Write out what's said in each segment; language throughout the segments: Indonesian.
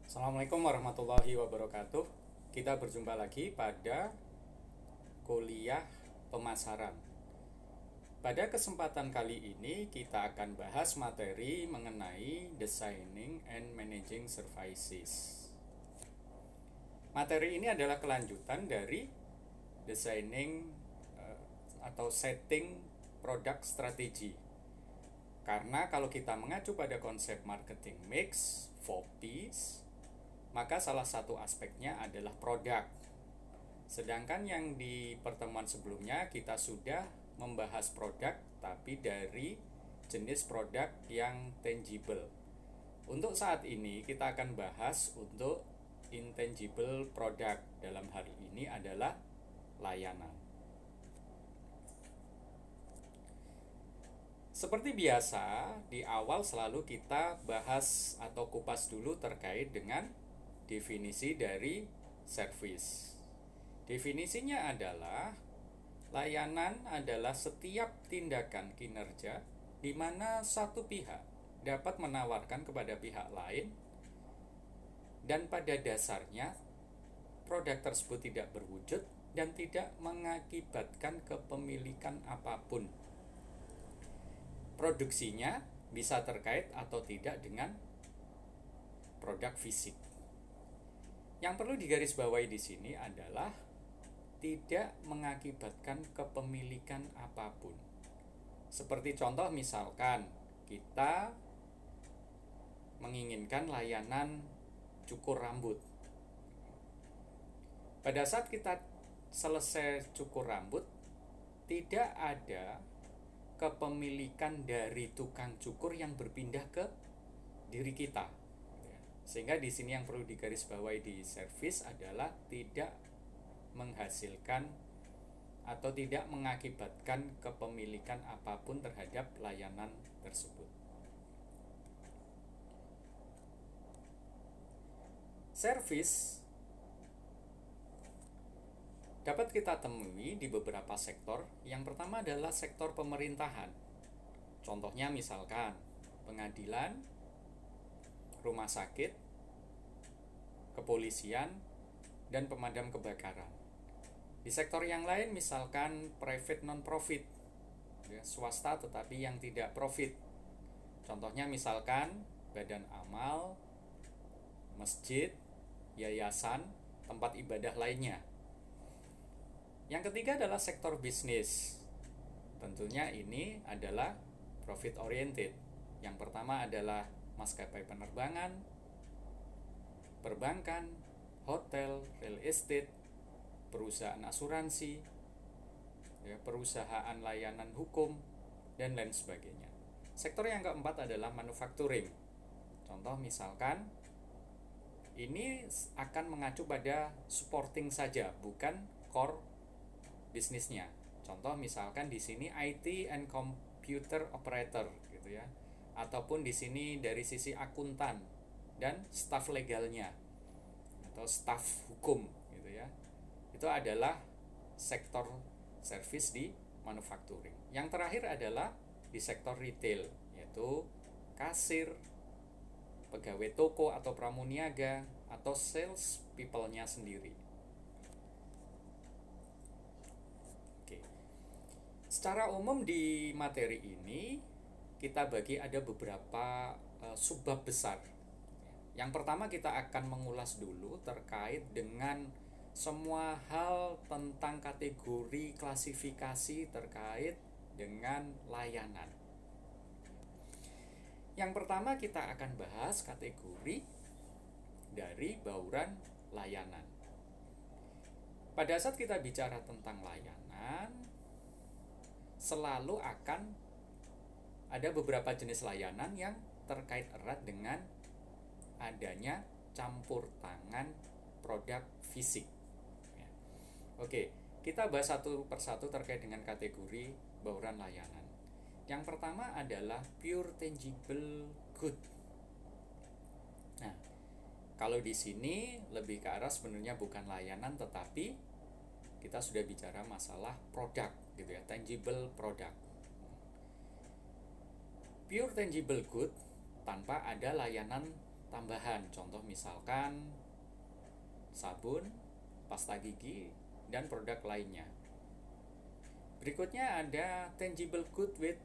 Assalamualaikum warahmatullahi wabarakatuh. Kita berjumpa lagi pada kuliah pemasaran. Pada kesempatan kali ini kita akan bahas materi mengenai Designing and Managing Services. Materi ini adalah kelanjutan dari Designing atau Setting Product Strategy. Karena kalau kita mengacu pada konsep marketing mix, 4Ps, maka salah satu aspeknya adalah produk. Sedangkan yang di pertemuan sebelumnya kita sudah membahas produk tapi dari jenis produk yang tangible. Untuk saat ini kita akan bahas untuk intangible product. Dalam hal ini adalah layanan. Seperti biasa, di awal selalu kita bahas atau kupas dulu terkait dengan definisi dari service. Definisinya adalah layanan adalah setiap tindakan kinerja di mana satu pihak dapat menawarkan kepada pihak lain dan pada dasarnya produk tersebut tidak berwujud dan tidak mengakibatkan kepemilikan apapun. Produksinya bisa terkait atau tidak dengan produk fisik. Yang perlu digarisbawahi di sini adalah tidak mengakibatkan kepemilikan apapun. Seperti contoh misalkan kita menginginkan layanan cukur rambut. Pada saat kita selesai cukur rambut, tidak ada kepemilikan dari tukang cukur yang berpindah ke diri kita. Sehingga di sini yang perlu digarisbawahi di service adalah tidak menghasilkan atau tidak mengakibatkan kepemilikan apapun terhadap layanan tersebut. Service dapat kita temui di beberapa sektor. Yang pertama adalah sektor pemerintahan. Contohnya misalkan pengadilan, rumah sakit, kepolisian, dan pemadam kebakaran. Di sektor yang lain misalkan private non-profit, swasta tetapi yang tidak profit. Contohnya misalkan badan amal, masjid, yayasan, tempat ibadah lainnya. Yang ketiga adalah sektor bisnis. Tentunya ini adalah profit oriented. Yang pertama adalah maskapai penerbangan, perbankan, hotel, real estate, perusahaan asuransi, perusahaan layanan hukum, dan lain sebagainya. Sektor yang keempat adalah manufacturing. Contoh misalkan ini akan mengacu pada supporting saja, bukan core bisnisnya. Contoh misalkan di sini IT and computer operator gitu ya. Ataupun di sini dari sisi akuntan dan staf legalnya atau staf hukum gitu ya. Itu adalah sektor service di manufacturing. Yang terakhir adalah di sektor retail, yaitu kasir, pegawai toko atau pramuniaga atau sales people-nya sendiri. Oke. Secara umum di materi ini kita bagi ada beberapa subbab besar. Yang pertama kita akan mengulas dulu terkait dengan semua hal tentang kategori klasifikasi terkait dengan layanan. Yang pertama kita akan bahas kategori dari bauran layanan. Pada saat kita bicara tentang layanan, selalu akan ada beberapa jenis layanan yang terkait erat dengan adanya campur tangan produk fisik. Oke, kita bahas satu persatu terkait dengan kategori bauran layanan. Yang pertama adalah pure tangible good. Nah, kalau di sini lebih ke arah sebenarnya bukan layanan tetapi kita sudah bicara masalah produk gitu ya, tangible product. Pure tangible good tanpa ada layanan tambahan, contoh misalkan sabun, pasta gigi, dan produk lainnya. Berikutnya ada tangible good with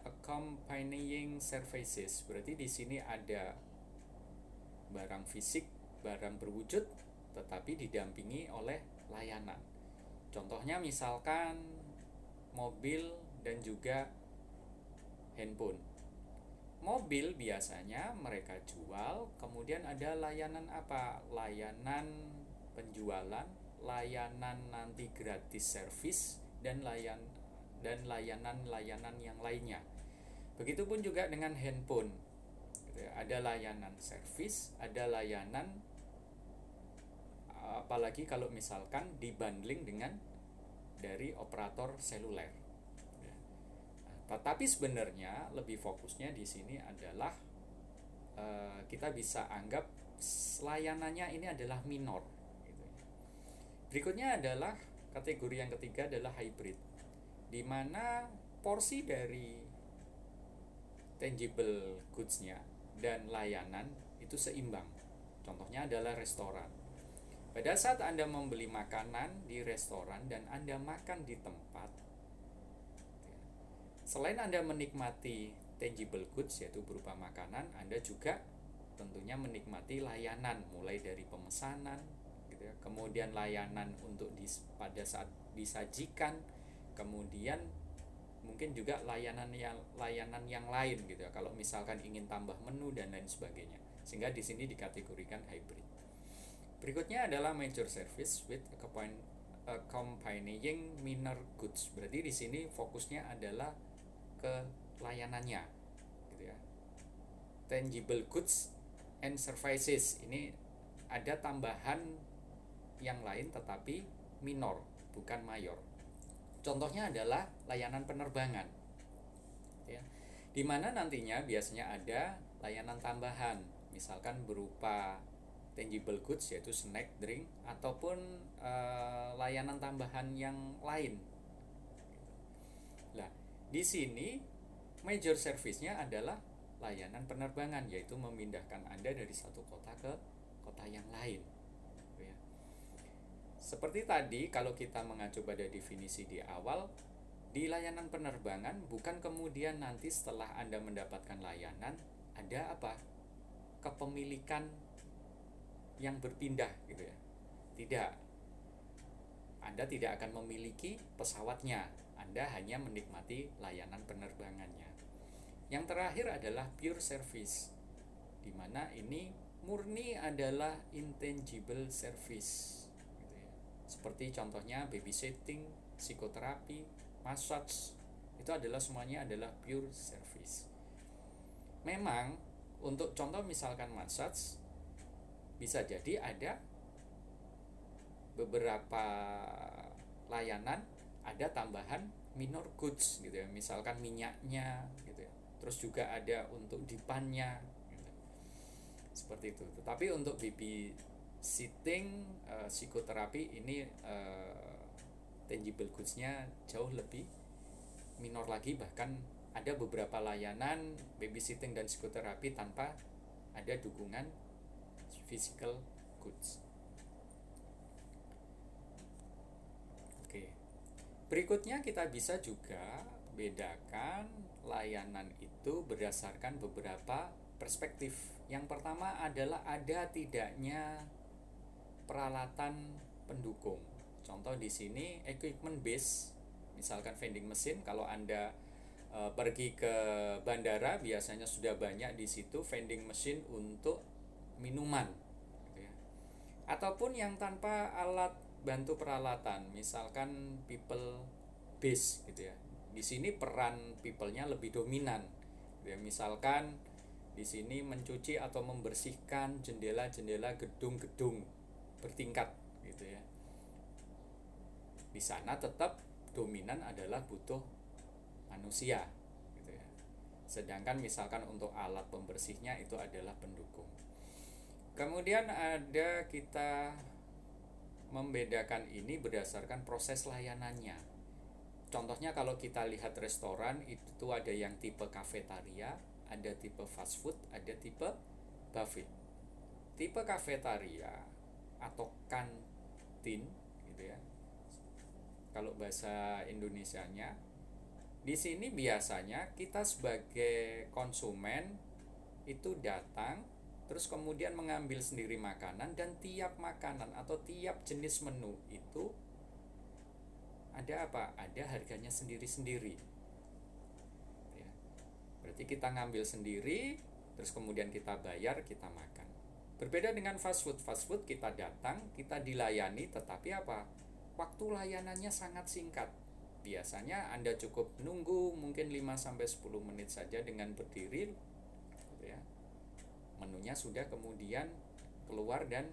accompanying services. Berarti di sini ada barang fisik, barang berwujud, tetapi didampingi oleh layanan. Contohnya misalkan mobil dan juga handphone. Mobil biasanya mereka jual, kemudian ada layanan apa? Layanan penjualan, layanan nanti gratis servis, dan layanan-layanan yang lainnya. Begitupun juga dengan handphone. Ada layanan servis, ada layanan, apalagi kalau misalkan dibundling dengan dari operator seluler. Tetapi sebenarnya lebih fokusnya di sini adalah kita bisa anggap layanannya ini adalah minor. Berikutnya adalah kategori yang ketiga adalah hybrid, di mana porsi dari tangible goods-nya dan layanan itu seimbang. Contohnya adalah restoran. Pada saat Anda membeli makanan di restoran dan Anda makan di tempat, selain Anda menikmati tangible goods yaitu berupa makanan, Anda juga tentunya menikmati layanan mulai dari pemesanan, gitu ya, kemudian layanan untuk pada saat disajikan, kemudian mungkin juga layanan yang lain gitu ya, kalau misalkan ingin tambah menu dan lain sebagainya. Sehingga di sini dikategorikan hybrid. Berikutnya adalah major service with accompanying minor goods. Berarti di sini fokusnya adalah ke layanannya, gitu ya. Tangible goods and services ini ada tambahan yang lain tetapi minor, bukan mayor. Contohnya adalah layanan penerbangan, ya, di mana nantinya biasanya ada layanan tambahan, misalkan berupa tangible goods yaitu snack, drink, ataupun layanan tambahan yang lain. Nah, di sini major service-nya adalah layanan penerbangan, yaitu memindahkan Anda dari satu kota ke kota yang lain. Ya. Seperti tadi, kalau kita mengacu pada definisi di awal, di layanan penerbangan bukan kemudian nanti setelah Anda mendapatkan layanan ada apa? Kepemilikan yang berpindah, gitu ya. Tidak. Anda tidak akan memiliki pesawatnya. Anda hanya menikmati layanan penerbangannya. Yang terakhir adalah pure service, di mana ini murni adalah intangible service, gitu ya. Seperti contohnya babysitting, psikoterapi, massage, itu adalah semuanya adalah pure service. Memang untuk contoh misalkan massage, bisa jadi ada beberapa layanan ada tambahan minor goods, gitu ya, misalkan minyaknya, gitu ya. Terus juga ada untuk dipannya, gitu. Seperti itu. Tetapi untuk babysitting, psikoterapi ini tangible goods-nya jauh lebih minor lagi, bahkan ada beberapa layanan babysitting dan psikoterapi tanpa ada dukungan physical goods. Oke. Berikutnya kita bisa juga bedakan layanan itu berdasarkan beberapa perspektif. Yang pertama adalah ada tidaknya peralatan pendukung. Contoh di sini equipment base, misalkan vending machine. Kalau Anda pergi ke bandara, biasanya sudah banyak di situ vending machine untuk minuman, gitu ya. Ataupun yang tanpa alat bantu peralatan, misalkan people base, gitu ya. Di sini peran people-nya lebih dominan, gitu ya. Misalkan di sini mencuci atau membersihkan jendela-jendela gedung-gedung bertingkat, gitu ya. Di sana tetap dominan adalah butuh manusia, gitu ya. Sedangkan misalkan untuk alat pembersihnya itu adalah pendukung. Kemudian ada kita membedakan ini berdasarkan proses layanannya. Contohnya kalau kita lihat restoran itu ada yang tipe kafetaria, ada tipe fast food, ada tipe buffet. tipe kafetaria atau kantin gitu ya. Kalau bahasa Indonesianya, di sini biasanya kita sebagai konsumen itu datang terus kemudian mengambil sendiri makanan, dan tiap makanan atau tiap jenis menu itu ada apa? Ada harganya sendiri-sendiri. Ya. Berarti kita ngambil sendiri, terus kemudian kita bayar, kita makan. Berbeda dengan fast food. Fast food kita datang, kita dilayani, tetapi apa? Waktu layanannya sangat singkat. Biasanya Anda cukup nunggu mungkin 5-10 menit saja dengan berdiri, gitu ya. Menunya sudah kemudian keluar dan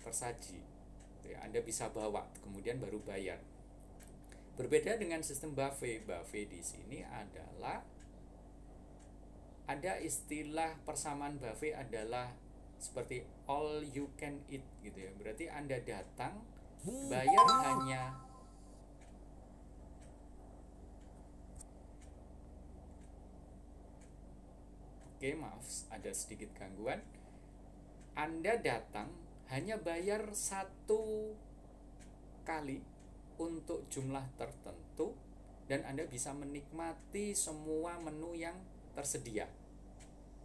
tersaji. Gitu ya. Anda bisa bawa, kemudian baru bayar. Berbeda dengan sistem buffet. Buffet di sini adalah ada istilah persamaan buffet adalah seperti all you can eat gitu ya. Berarti Anda datang, bayar hanya maaf, ada sedikit gangguan. Anda datang hanya bayar satu kali untuk jumlah tertentu, dan Anda bisa menikmati semua menu yang tersedia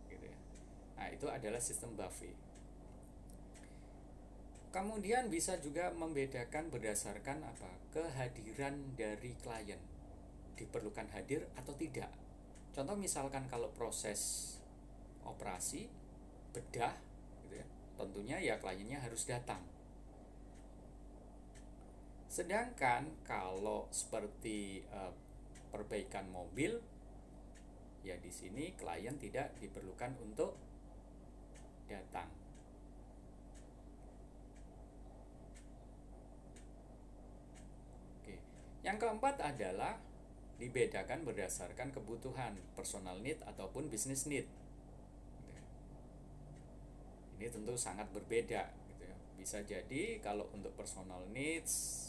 gitu ya. Nah, itu adalah sistem buffet. Kemudian bisa juga membedakan berdasarkan apa? Kehadiran dari klien. Diperlukan hadir atau tidak. Contoh misalkan kalau proses operasi bedah gitu ya, tentunya ya kliennya harus datang. Sedangkan kalau seperti perbaikan mobil, ya di sini klien tidak diperlukan untuk datang. Oke. Yang keempat adalah dibedakan berdasarkan kebutuhan personal need ataupun business need. Ini tentu sangat berbeda gitu ya. Bisa jadi kalau untuk personal needs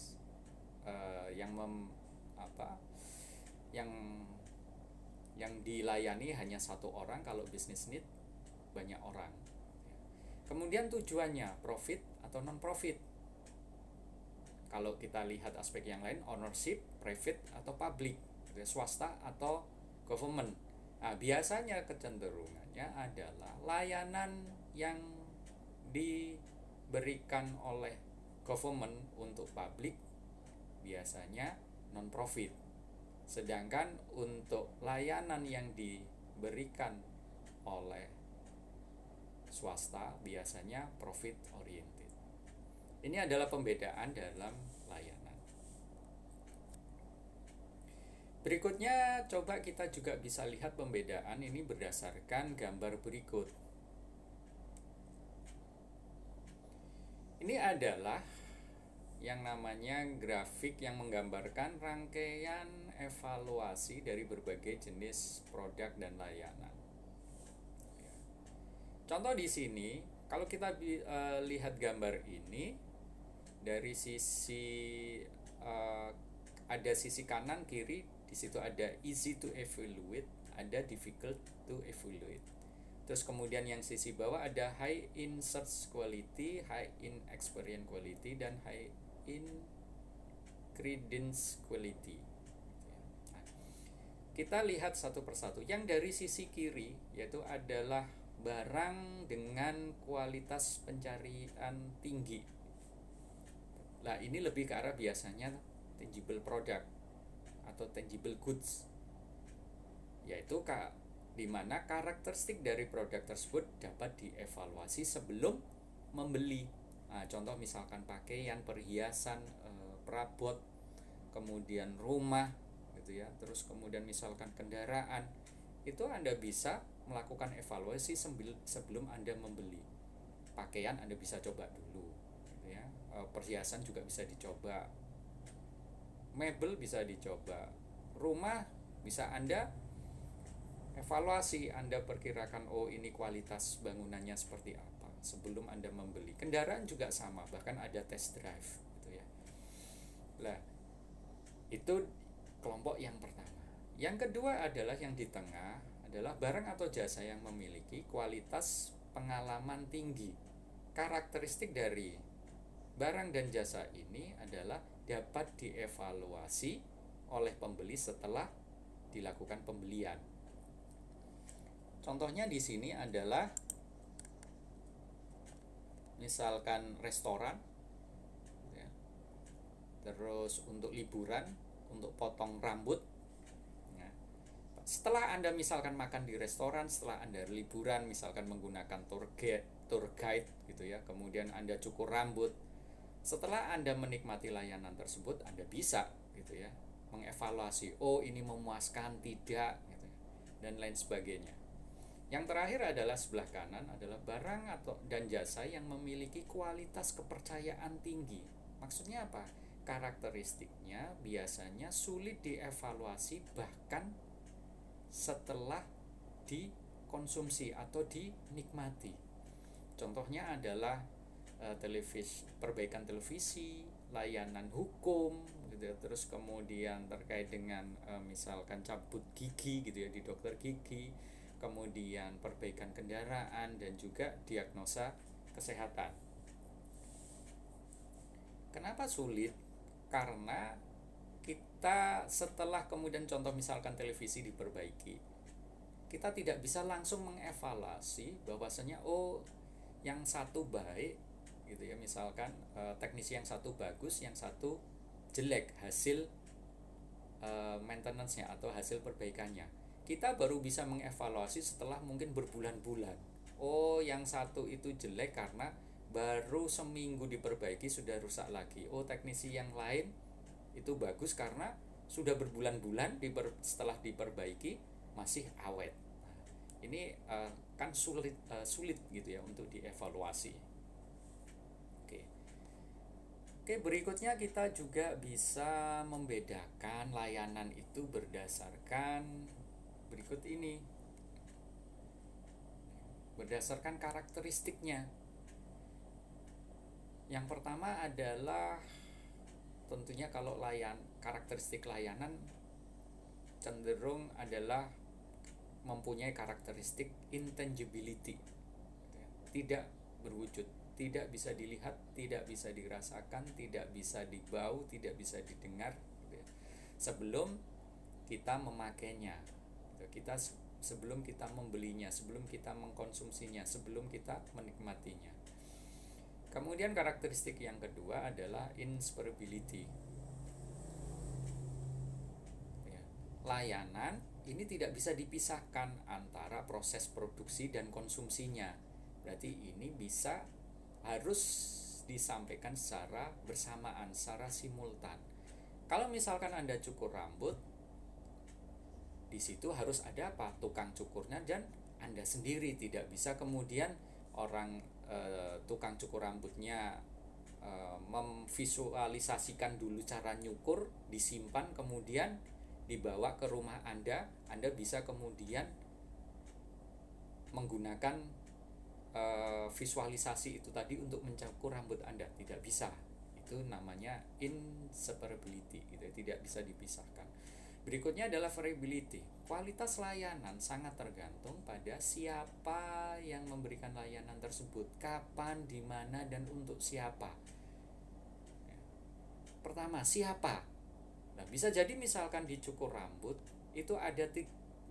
yang dilayani hanya satu orang, kalau business need banyak orang. Kemudian tujuannya profit atau non profit. Kalau kita lihat aspek yang lain, ownership, private atau public, gitu ya, swasta atau government. Nah, biasanya kecenderungannya adalah layanan yang diberikan oleh government untuk publik biasanya non profit. Sedangkan untuk layanan yang diberikan oleh swasta biasanya profit oriented. Ini adalah pembedaan dalam layanan. Berikutnya coba kita juga bisa lihat pembedaan ini berdasarkan gambar berikut. Ini adalah yang namanya grafik yang menggambarkan rangkaian evaluasi dari berbagai jenis produk dan layanan. Contoh di sini, kalau kita lihat gambar ini dari sisi ada sisi kanan kiri, di situ ada easy to evaluate, ada difficult to evaluate. Terus kemudian yang sisi bawah ada high in search quality, high in experience quality, dan high in credence quality. Nah, kita lihat satu persatu. Yang dari sisi kiri yaitu adalah barang dengan kualitas pencarian tinggi. Nah, ini lebih ke arah biasanya tangible product atau tangible goods, yaitu di mana karakteristik dari produk tersebut dapat dievaluasi sebelum membeli. Nah, contoh misalkan pakaian, perhiasan, perabot, kemudian rumah gitu ya, terus kemudian misalkan kendaraan, itu Anda bisa melakukan evaluasi sebelum Anda membeli. Pakaian Anda bisa coba dulu gitu ya. Perhiasan juga bisa dicoba, mebel bisa dicoba, rumah bisa Anda evaluasi, Anda perkirakan ini kualitas bangunannya seperti apa sebelum Anda membeli. Kendaraan juga sama, bahkan ada test drive gitu ya. Nah, itu kelompok yang pertama. Yang kedua adalah yang di tengah, adalah barang atau jasa yang memiliki kualitas pengalaman tinggi. Karakteristik dari barang dan jasa ini adalah dapat dievaluasi oleh pembeli setelah dilakukan pembelian. Contohnya di sini adalah misalkan restoran, ya. Terus untuk liburan, untuk potong rambut. Nah, setelah Anda misalkan makan di restoran, setelah Anda liburan, misalkan menggunakan tour guide gitu ya, kemudian Anda cukur rambut. Setelah Anda menikmati layanan tersebut, Anda bisa gitu ya mengevaluasi, oh ini memuaskan tidak gitu ya, dan lain sebagainya. Yang terakhir adalah sebelah kanan adalah barang atau dan jasa yang memiliki kualitas kepercayaan tinggi. Maksudnya apa? Karakteristiknya biasanya sulit dievaluasi bahkan setelah dikonsumsi atau dinikmati. Contohnya adalah perbaikan televisi, layanan hukum gitu ya, terus kemudian terkait dengan misalkan cabut gigi gitu ya di dokter gigi, kemudian perbaikan kendaraan dan juga diagnosa kesehatan. Kenapa sulit? Karena kita setelah kemudian contoh misalkan televisi diperbaiki, kita tidak bisa langsung mengevaluasi bahwasanya oh yang satu baik gitu ya, misalkan teknisi yang satu bagus, yang satu jelek hasil maintenance-nya atau hasil perbaikannya. Kita baru bisa mengevaluasi setelah mungkin berbulan-bulan. Oh, yang satu itu jelek karena baru seminggu diperbaiki sudah rusak lagi. Oh, teknisi yang lain itu bagus karena sudah berbulan-bulan setelah diperbaiki masih awet. Nah, ini kan sulit gitu ya untuk dievaluasi. Oke, berikutnya kita juga bisa membedakan layanan itu berdasarkan berikut ini. Berdasarkan karakteristiknya. Yang pertama adalah tentunya kalau karakteristik layanan cenderung adalah mempunyai karakteristik intangibility. Tidak berwujud, tidak bisa dilihat, tidak bisa dirasakan, tidak bisa dibau, tidak bisa didengar sebelum kita memakainya. Kita sebelum kita membelinya, sebelum kita mengkonsumsinya, sebelum kita menikmatinya. Kemudian karakteristik yang kedua adalah inseparability. Layanan ini tidak bisa dipisahkan antara proses produksi dan konsumsinya. Berarti ini harus disampaikan secara bersamaan, secara simultan. Kalau misalkan Anda cukur rambut, di situ harus ada apa? Tukang cukurnya dan Anda sendiri. Tidak bisa kemudian orang tukang cukur rambutnya memvisualisasikan dulu cara nyukur, disimpan, kemudian dibawa ke rumah Anda bisa kemudian menggunakan visualisasi itu tadi untuk mencukur rambut Anda. Tidak bisa. Itu namanya inseparability gitu, tidak bisa dipisahkan. Berikutnya adalah variability. Kualitas layanan sangat tergantung pada siapa yang memberikan layanan tersebut, kapan, di mana, dan untuk siapa. Pertama, siapa? Nah, bisa jadi misalkan di cukur rambut itu ada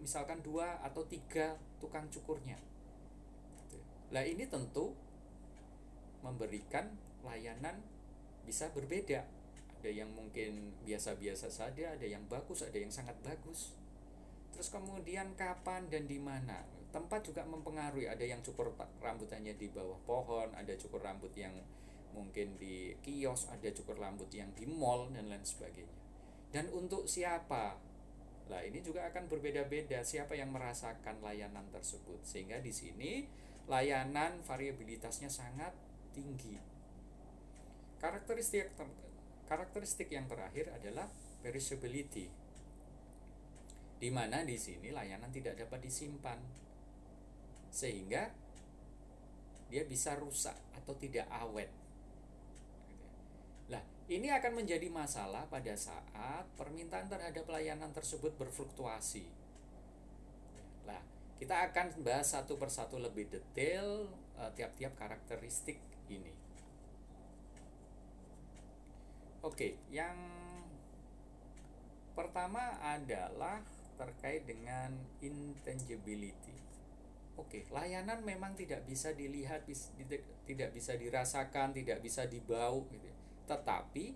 misalkan 2 atau 3 tukang cukurnya. Nah, ini tentu memberikan layanan bisa berbeda. Ada yang mungkin biasa-biasa saja, ada yang bagus, ada yang sangat bagus. Terus kemudian kapan dan di mana? Tempat juga mempengaruhi. Ada yang cukur rambutnya di bawah pohon, ada cukur rambut yang mungkin di kios, ada cukur rambut yang di mall dan lain sebagainya. Dan untuk siapa? Nah, ini juga akan berbeda-beda siapa yang merasakan layanan tersebut. Sehingga di sini layanan variabilitasnya sangat tinggi. Karakteristik yang terakhir adalah perishability, di mana di sini layanan tidak dapat disimpan sehingga dia bisa rusak atau tidak awet. Nah, ini akan menjadi masalah pada saat permintaan terhadap layanan tersebut berfluktuasi. Nah, Kita akan bahas satu persatu lebih detail tiap-tiap karakteristik ini. Oke, yang pertama adalah terkait dengan intangibility. Oke, layanan memang tidak bisa dilihat, tidak bisa dirasakan, tidak bisa dibau gitu ya. Tetapi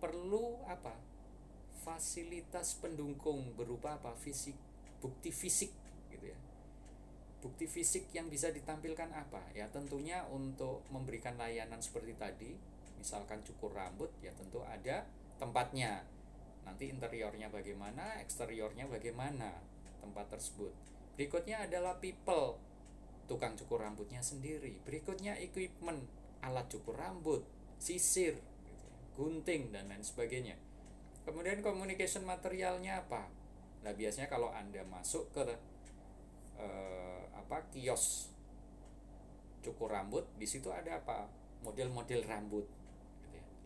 perlu apa? Fasilitas pendukung berupa apa? Bukti fisik gitu ya. Bukti fisik yang bisa ditampilkan apa? Ya tentunya untuk memberikan layanan seperti tadi, misalkan cukur rambut, ya tentu ada tempatnya. Nanti interiornya bagaimana, eksteriornya bagaimana tempat tersebut. Berikutnya adalah people, tukang cukur rambutnya sendiri. Berikutnya equipment, alat cukur rambut, sisir, gunting dan lain sebagainya. Kemudian communication materialnya apa? Nah biasanya kalau Anda masuk ke kios cukur rambut, di situ ada apa? Model-model rambut.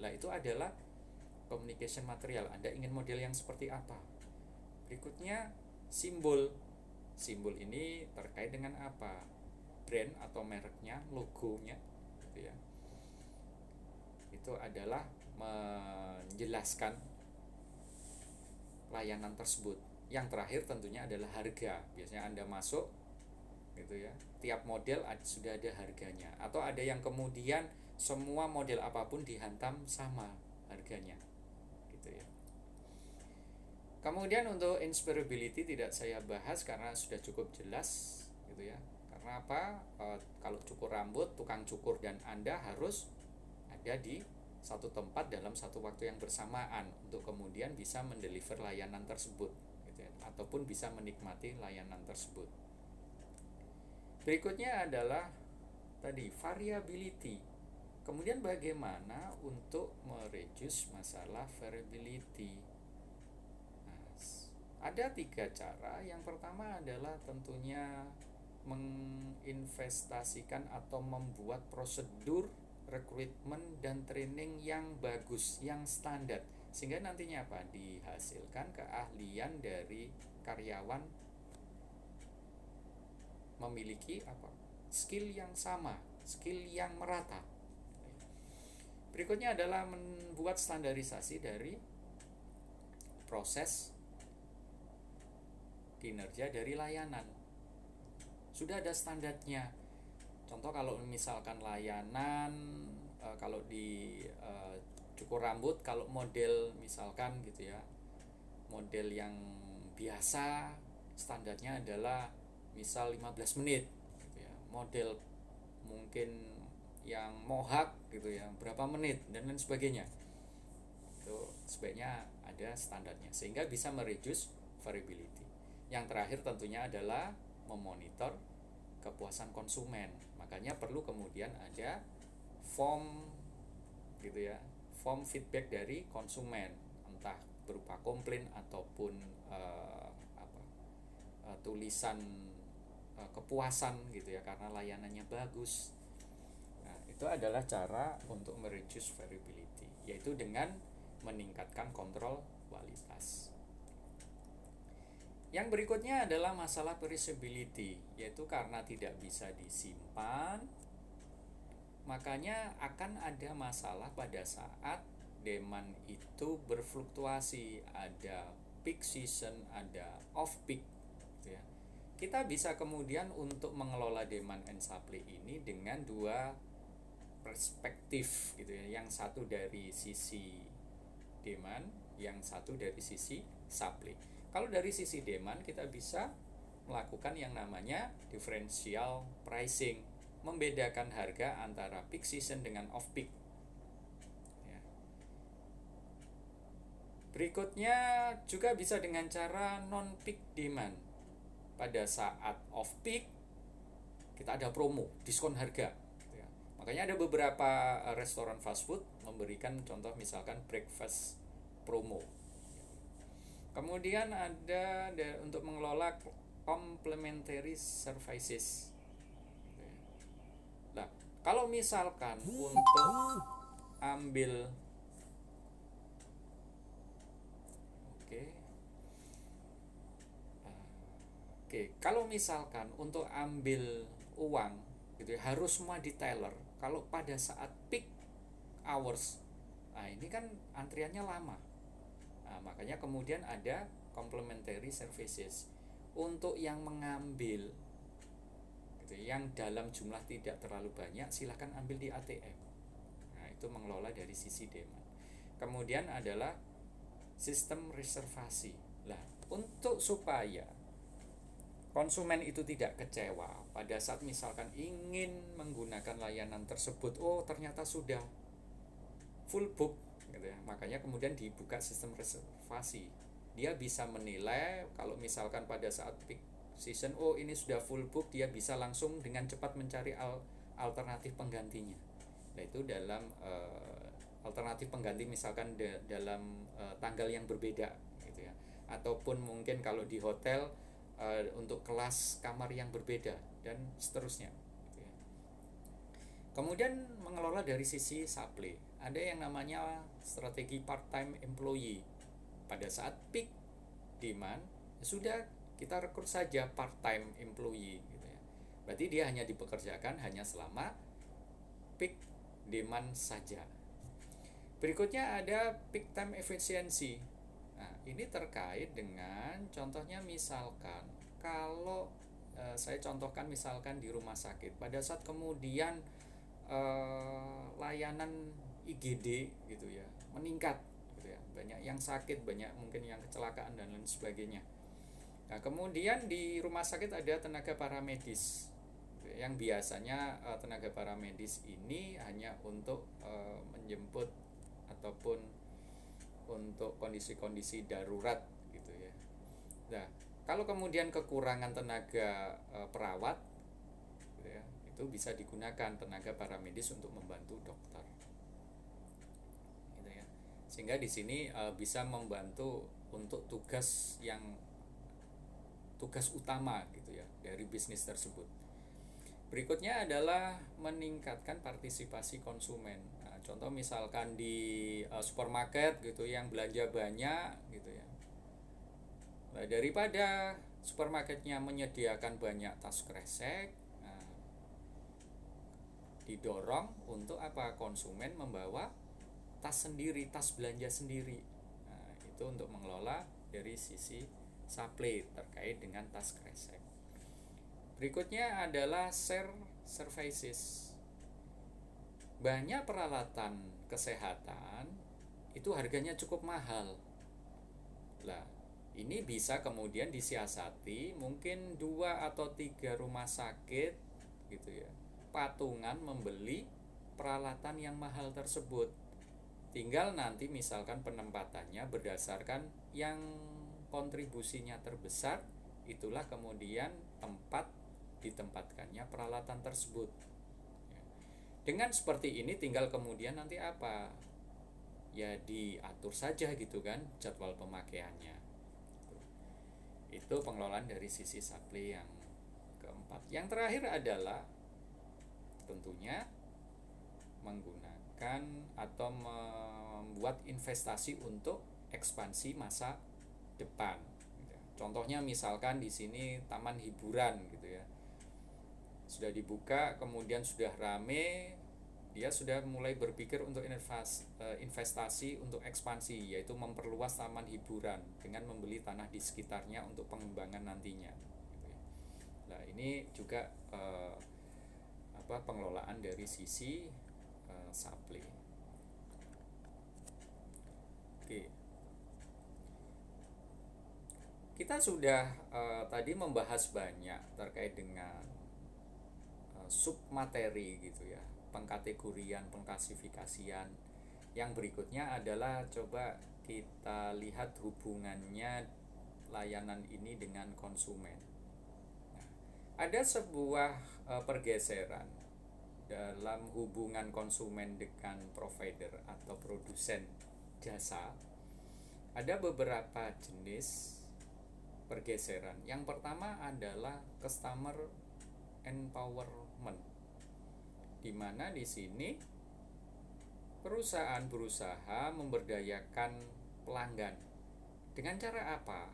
Nah itu adalah communication material. Anda ingin model yang seperti apa? Berikutnya simbol. Simbol ini terkait dengan apa? Brand atau mereknya, logonya, gitu ya. Itu adalah menjelaskan layanan tersebut. Yang terakhir tentunya adalah harga. Biasanya Anda masuk gitu ya, tiap model sudah ada harganya, atau ada yang kemudian semua model apapun dihantam sama harganya gitu ya. Kemudian untuk inspirability tidak saya bahas karena sudah cukup jelas gitu ya. Karena apa? Kalau cukur rambut, tukang cukur dan Anda harus ada di satu tempat dalam satu waktu yang bersamaan untuk kemudian bisa mendeliver layanan tersebut gitu ya, ataupun bisa menikmati layanan tersebut. Berikutnya adalah tadi variability. Kemudian bagaimana untuk mereduce masalah variability? Ada 3 cara. Yang pertama adalah tentunya menginvestasikan atau membuat prosedur rekrutmen dan training yang bagus, yang standar, sehingga nantinya apa? Dihasilkan keahlian dari karyawan memiliki apa? Skill yang sama, skill yang merata. Berikutnya adalah membuat standarisasi dari proses kinerja dari layanan. Sudah ada standarnya. Contoh kalau misalkan layanan kalau di cukur rambut, kalau model misalkan gitu ya, model yang biasa standarnya adalah misal 15 menit gitu ya. Model mungkin yang mohawk gitu ya, berapa menit dan lain sebagainya. Itu sebaiknya ada standarnya sehingga bisa mereduce variability. Yang terakhir tentunya adalah memonitor kepuasan konsumen. Makanya perlu kemudian ada form gitu ya, form feedback dari konsumen, entah berupa komplain ataupun tulisan kepuasan gitu ya, karena layanannya bagus. Nah, itu adalah cara untuk mereduce variability, yaitu dengan meningkatkan kontrol kualitas. Yang berikutnya adalah masalah perishability, yaitu karena tidak bisa disimpan, makanya akan ada masalah pada saat demand itu berfluktuasi, ada peak season, ada off peak gitu ya. Kita bisa kemudian untuk mengelola demand and supply ini dengan 2 perspektif gitu ya. Yang satu dari sisi demand, yang satu dari sisi supply. Kalau dari sisi demand kita bisa melakukan yang namanya differential pricing, membedakan harga antara peak season dengan off peak. Ya. Berikutnya juga bisa dengan cara non peak demand. Pada saat off peak kita ada promo, diskon harga. Ya. Makanya ada beberapa restoran fast food memberikan contoh misalkan breakfast promo. Kemudian ada untuk mengelola complementary services. Nah, kalau misalkan untuk ambil Oke, kalau misalkan untuk ambil uang gitu ya, harus semua di teller. Kalau pada saat peak hours, nah ini kan antriannya lama. Nah, makanya kemudian ada complementary services untuk yang mengambil gitu, yang dalam jumlah tidak terlalu banyak, silahkan ambil di ATM. Nah, itu mengelola dari sisi demand. Kemudian adalah sistem reservasi. Lah, untuk supaya konsumen itu tidak kecewa pada saat misalkan ingin menggunakan layanan tersebut, oh ternyata sudah full book gitu ya, makanya kemudian dibuka sistem reservasi. Dia bisa menilai kalau misalkan pada saat peak season, oh ini sudah full book, dia bisa langsung dengan cepat mencari alternatif penggantinya. Nah itu dalam alternatif pengganti misalkan dalam tanggal yang berbeda gitu ya, ataupun mungkin kalau di hotel untuk kelas kamar yang berbeda dan seterusnya gitu ya. Kemudian mengelola dari sisi supply, ada yang namanya strategi part-time employee. Pada saat peak demand, sudah kita rekrut saja part-time employee gitu ya. Berarti dia hanya dipekerjakan hanya selama peak demand saja. Berikutnya ada peak time efficiency. Nah, ini terkait dengan contohnya misalkan kalau saya contohkan misalkan di rumah sakit, pada saat kemudian layanan IGD gitu ya meningkat gitu ya, banyak yang sakit, banyak mungkin yang kecelakaan dan lain sebagainya. Nah kemudian di rumah sakit ada tenaga paramedis yang biasanya tenaga paramedis ini hanya untuk menjemput ataupun untuk kondisi-kondisi darurat gitu ya. Nah kalau kemudian kekurangan tenaga perawat gitu ya, itu bisa digunakan tenaga paramedis untuk membantu dokter gitu ya, sehingga di sini bisa membantu untuk tugas utama gitu ya dari bisnis tersebut. Berikutnya adalah meningkatkan partisipasi konsumen. Nah, contoh misalkan di supermarket gitu yang belanja banyak gitu ya. Nah, daripada supermarketnya menyediakan banyak tas kresek, didorong untuk apa? Konsumen membawa tas sendiri, tas belanja sendiri. Nah, itu untuk mengelola dari sisi supply terkait dengan tas kresek. Berikutnya adalah share services. Banyak peralatan kesehatan itu harganya cukup mahal. Lah, ini bisa kemudian disiasati, mungkin 2 atau 3 rumah sakit gitu ya, patungan membeli peralatan yang mahal tersebut. Tinggal nanti misalkan penempatannya berdasarkan yang kontribusinya terbesar, itulah kemudian tempat ditempatkannya peralatan tersebut. Dengan seperti ini tinggal kemudian nanti apa? Ya diatur saja gitu kan jadwal pemakaiannya. Itu pengelolaan dari sisi supply yang keempat. Yang terakhir adalah tentunya menggunakan atau membuat investasi untuk ekspansi masa depan. Contohnya misalkan di sini taman hiburan gitu ya, sudah dibuka kemudian sudah rame, dia sudah mulai berpikir untuk investasi untuk ekspansi, yaitu memperluas taman hiburan dengan membeli tanah di sekitarnya untuk pengembangan nantinya gitu ya. Nah ini juga pengelolaan dari sisi supply. Oke, kita sudah tadi membahas banyak terkait dengan submateri gitu ya, pengkategorian, pengklasifikasian. Yang berikutnya adalah coba kita lihat hubungannya layanan ini dengan konsumen. Nah, ada sebuah pergeseran dalam hubungan konsumen dengan provider atau produsen jasa. Ada beberapa jenis pergeseran. Yang pertama adalah customer empowerment, di mana di sini perusahaan berusaha memberdayakan pelanggan. Dengan cara apa?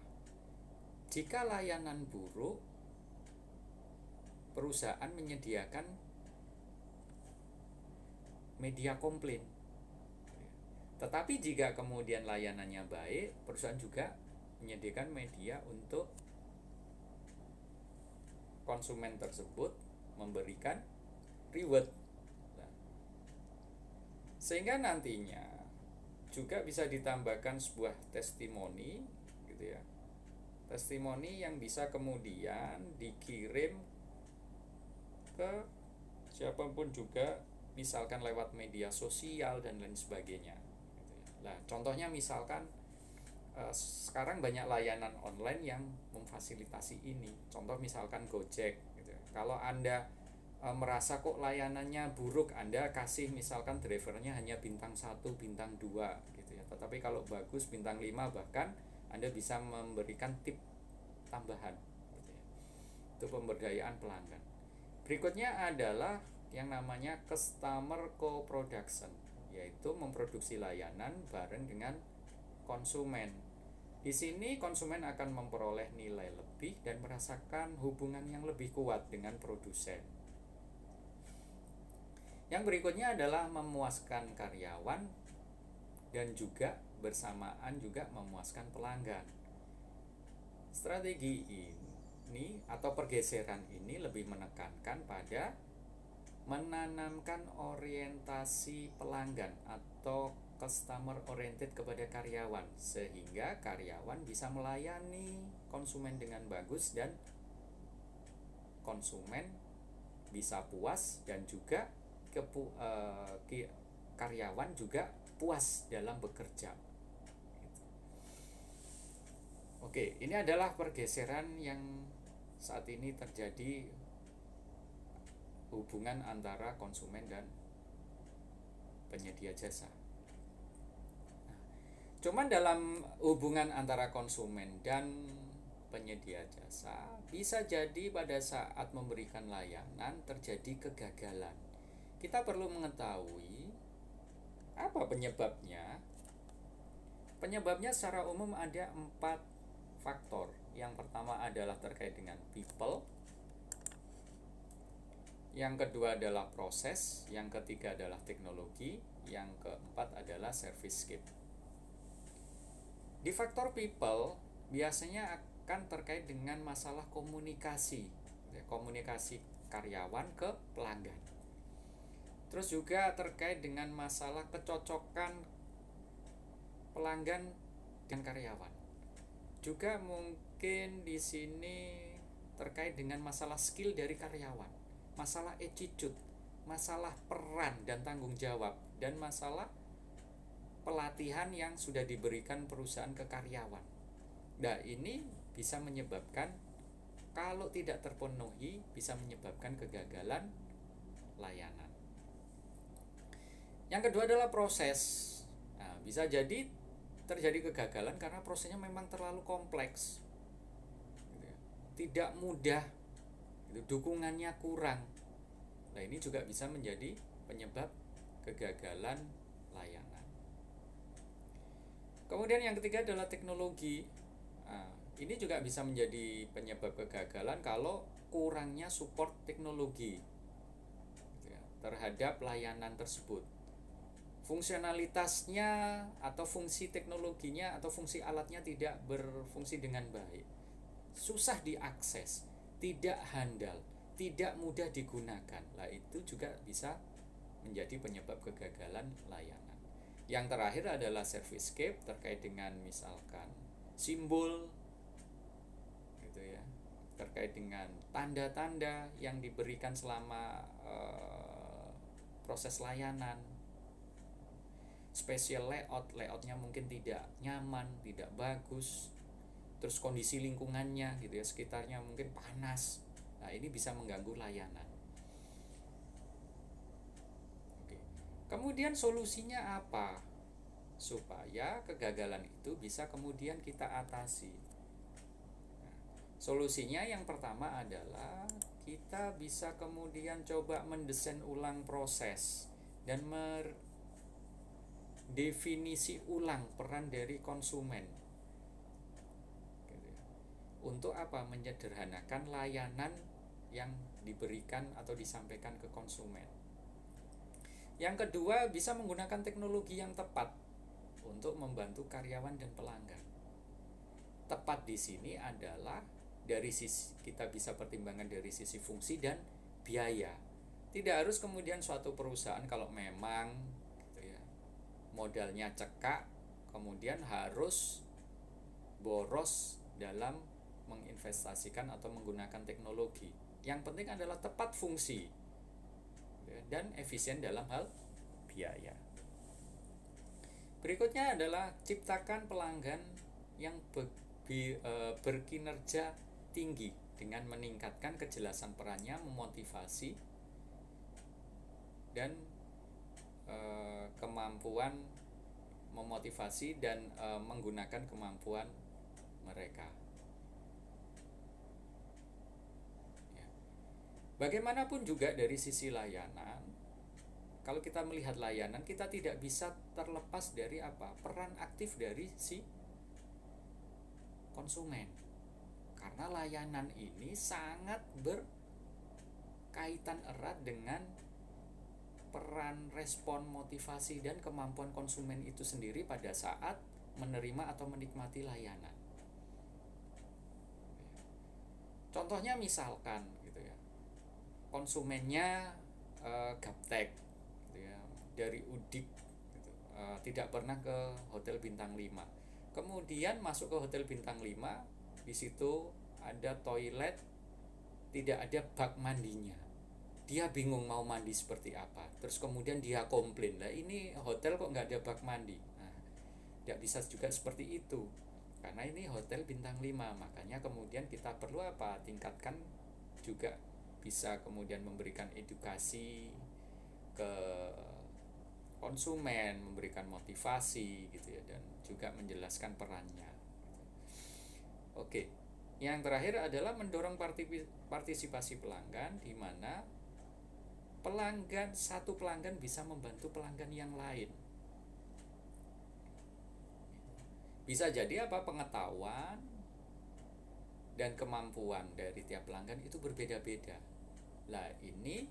Jika layanan buruk, perusahaan menyediakan media komplain. Tetapi jika kemudian layanannya baik, perusahaan juga menyediakan media untuk konsumen tersebut memberikan reward. Nah, sehingga nantinya juga bisa ditambahkan sebuah testimoni gitu ya. Testimoni yang bisa kemudian dikirim ke siapapun juga, misalkan lewat media sosial dan lain sebagainya. Nah, contohnya misalkan sekarang banyak layanan online yang memfasilitasi ini. Contoh misalkan Gojek gitu. Kalau Anda merasa kok layanannya buruk, Anda kasih misalkan drivernya hanya bintang 1, bintang 2 gitu ya. Tetapi kalau bagus bintang 5, bahkan Anda bisa memberikan tip tambahan gitu ya. Itu pemberdayaan pelanggan. Berikutnya adalah yang namanya customer co-production, yaitu memproduksi layanan bareng dengan konsumen. Di sini konsumen akan memperoleh nilai lebih dan merasakan hubungan yang lebih kuat dengan produsen. Yang berikutnya adalah memuaskan karyawan dan juga bersamaan juga memuaskan pelanggan. Strategi ini atau pergeseran ini lebih menekankan pada menanamkan orientasi pelanggan atau customer oriented kepada karyawan, sehingga karyawan bisa melayani konsumen dengan bagus dan konsumen bisa puas, dan juga karyawan juga puas dalam bekerja. Oke, ini adalah pergeseran yang saat ini terjadi, hubungan antara konsumen dan penyedia jasa. Cuman dalam hubungan antara konsumen dan penyedia jasa, bisa jadi pada saat memberikan layanan terjadi kegagalan. Kita perlu mengetahui apa penyebabnya. Penyebabnya secara umum ada 4 faktor. Yang pertama adalah terkait dengan people, yang kedua adalah proses, yang ketiga adalah teknologi, yang keempat adalah service scape. Di faktor people biasanya akan terkait dengan masalah komunikasi karyawan ke pelanggan. Terus juga terkait dengan masalah kecocokan pelanggan dan karyawan. Juga mungkin di sini terkait dengan masalah skill dari karyawan, masalah attitude, masalah peran dan tanggung jawab, dan masalah pelatihan yang sudah diberikan perusahaan ke karyawan. Nah, ini bisa menyebabkan, kalau tidak terpenuhi, bisa menyebabkan kegagalan layanan. Yang kedua adalah proses. Nah, bisa jadi terjadi kegagalan karena prosesnya memang terlalu kompleks, tidak mudah, dukungannya kurang. Nah, ini juga bisa menjadi penyebab kegagalan layanan. Kemudian yang ketiga adalah teknologi. Nah, ini juga bisa menjadi penyebab kegagalan kalau kurangnya support teknologi terhadap layanan tersebut. Fungsionalitasnya atau fungsi teknologinya atau fungsi alatnya tidak berfungsi dengan baik, susah diakses, tidak handal, tidak mudah digunakan. Nah, itu juga bisa menjadi penyebab kegagalan layanan. Yang terakhir adalah service scape, terkait dengan misalkan simbol gitu ya, terkait dengan tanda-tanda yang diberikan selama proses layanan. Spesial layoutnya mungkin tidak nyaman, tidak bagus. Terus kondisi lingkungannya gitu ya, sekitarnya mungkin panas. Nah, ini bisa mengganggu layanan. Kemudian solusinya apa supaya kegagalan itu bisa kemudian kita atasi? Nah, solusinya yang pertama adalah kita bisa kemudian coba mendesain ulang proses dan definisi ulang peran dari konsumen. Untuk apa? Menyederhanakan layanan yang diberikan atau disampaikan ke konsumen. Yang kedua, bisa menggunakan teknologi yang tepat untuk membantu karyawan dan pelanggan. Tepat di sini adalah dari sisi kita bisa pertimbangkan dari sisi fungsi dan biaya. Tidak harus kemudian suatu perusahaan kalau memang gitu ya, modalnya cekak, kemudian harus boros dalam menginvestasikan atau menggunakan teknologi. Yang penting adalah tepat fungsi dan efisien dalam hal biaya. Berikutnya adalah ciptakan pelanggan yang berkinerja tinggi dengan meningkatkan kejelasan perannya, memotivasi dan kemampuan memotivasi dan menggunakan kemampuan mereka. Ya. Bagaimanapun juga dari sisi layanan, kalau kita melihat layanan, kita tidak bisa terlepas dari apa? Peran aktif dari si konsumen. Karena layanan ini sangat berkaitan erat dengan peran respon motivasi dan kemampuan konsumen itu sendiri pada saat menerima atau menikmati layanan. Contohnya misalkan gitu ya, konsumennya gaptek gitu ya, dari Udik gitu, tidak pernah ke hotel bintang 5. Kemudian masuk ke hotel bintang 5, di situ ada toilet, tidak ada bak mandinya. Dia bingung mau mandi seperti apa. Terus kemudian dia komplain, lah ini hotel kok nggak ada bak mandi. Nah, tidak bisa juga seperti itu. Karena ini hotel bintang 5, makanya kemudian kita perlu apa? Tingkatkan juga, bisa kemudian memberikan edukasi ke konsumen, memberikan motivasi gitu ya, dan juga menjelaskan perannya. Oke, yang terakhir adalah mendorong partisipasi pelanggan, di mana satu pelanggan bisa membantu pelanggan yang lain. Bisa jadi apa? Pengetahuan dan kemampuan dari tiap pelanggan itu berbeda-beda. Lah ini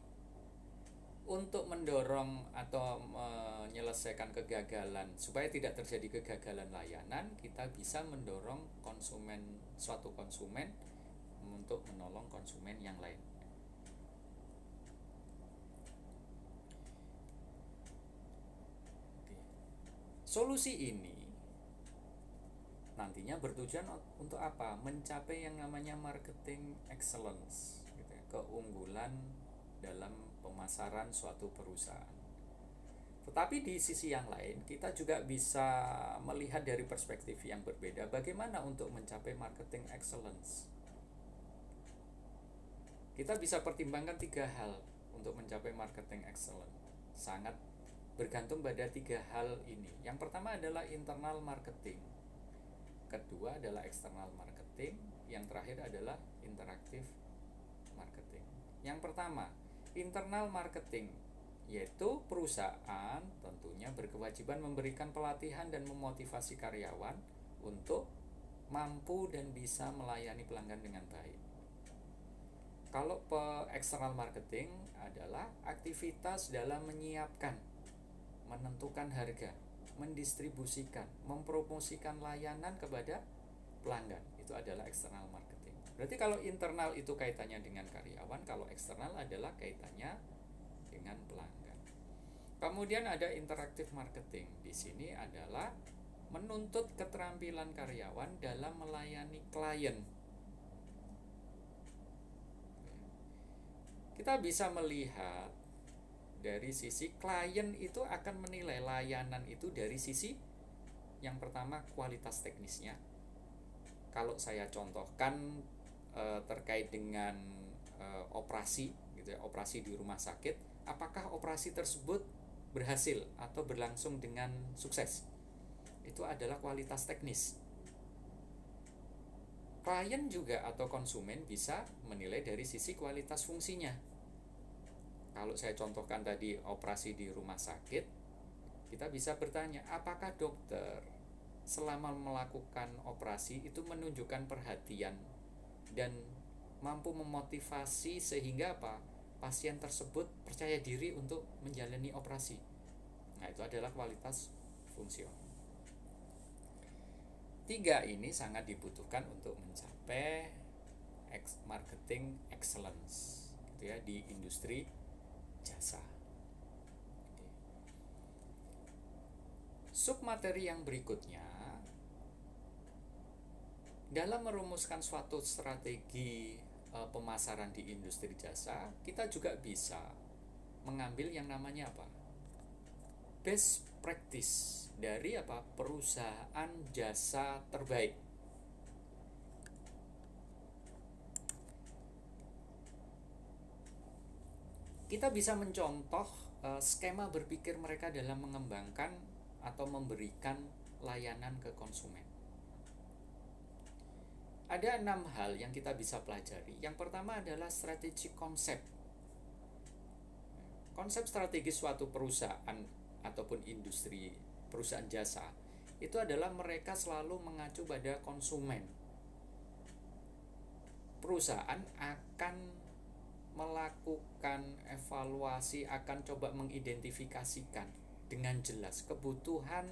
untuk mendorong atau menyelesaikan kegagalan, supaya tidak terjadi kegagalan layanan, kita bisa mendorong suatu konsumen untuk menolong konsumen yang lain. Solusi ini nantinya bertujuan untuk apa? Mencapai yang namanya marketing excellence gitu ya, keunggulan dalam pemasaran suatu perusahaan. Tetapi di sisi yang lain, kita juga bisa melihat dari perspektif yang berbeda, bagaimana untuk mencapai marketing excellence. Kita bisa pertimbangkan 3 hal untuk mencapai marketing excellence. Sangat bergantung pada 3 hal ini. Yang pertama adalah internal marketing, kedua adalah external marketing, yang terakhir adalah interaktif marketing. Yang pertama, internal marketing, yaitu perusahaan tentunya berkewajiban memberikan pelatihan dan memotivasi karyawan untuk mampu dan bisa melayani pelanggan dengan baik. Kalau external marketing adalah aktivitas dalam menyiapkan, menentukan harga, mendistribusikan, mempromosikan layanan kepada pelanggan. Itu adalah external marketing. Berarti kalau internal itu kaitannya dengan karyawan, kalau eksternal adalah kaitannya dengan pelanggan. Kemudian ada interaktif marketing. Di sini adalah menuntut keterampilan karyawan dalam melayani klien. Kita bisa melihat dari sisi klien itu akan menilai layanan itu dari sisi yang pertama kualitas teknisnya. Kalau saya contohkan terkait dengan operasi gitu ya, operasi di rumah sakit, apakah operasi tersebut berhasil atau berlangsung dengan sukses? Itu adalah kualitas teknis. Klien juga atau konsumen bisa menilai dari sisi kualitas fungsinya. Kalau saya contohkan tadi operasi di rumah sakit, kita bisa bertanya, apakah dokter selama melakukan operasi itu menunjukkan perhatian dan mampu memotivasi sehingga apa? Pasien tersebut percaya diri untuk menjalani operasi. Nah, itu adalah kualitas fungsional. 3 ini sangat dibutuhkan untuk mencapai marketing excellence gitu ya di industri jasa. Submateri yang berikutnya, dalam merumuskan suatu strategi pemasaran di industri jasa, kita juga bisa mengambil yang namanya apa? Best practice dari apa? Perusahaan jasa terbaik. Kita bisa mencontoh skema berpikir mereka dalam mengembangkan atau memberikan layanan ke konsumen. Ada 6 hal yang kita bisa pelajari. Yang pertama adalah strategi konsep. Konsep strategis suatu perusahaan ataupun industri perusahaan jasa itu adalah mereka selalu mengacu pada konsumen. Perusahaan akan melakukan evaluasi, akan coba mengidentifikasikan dengan jelas kebutuhan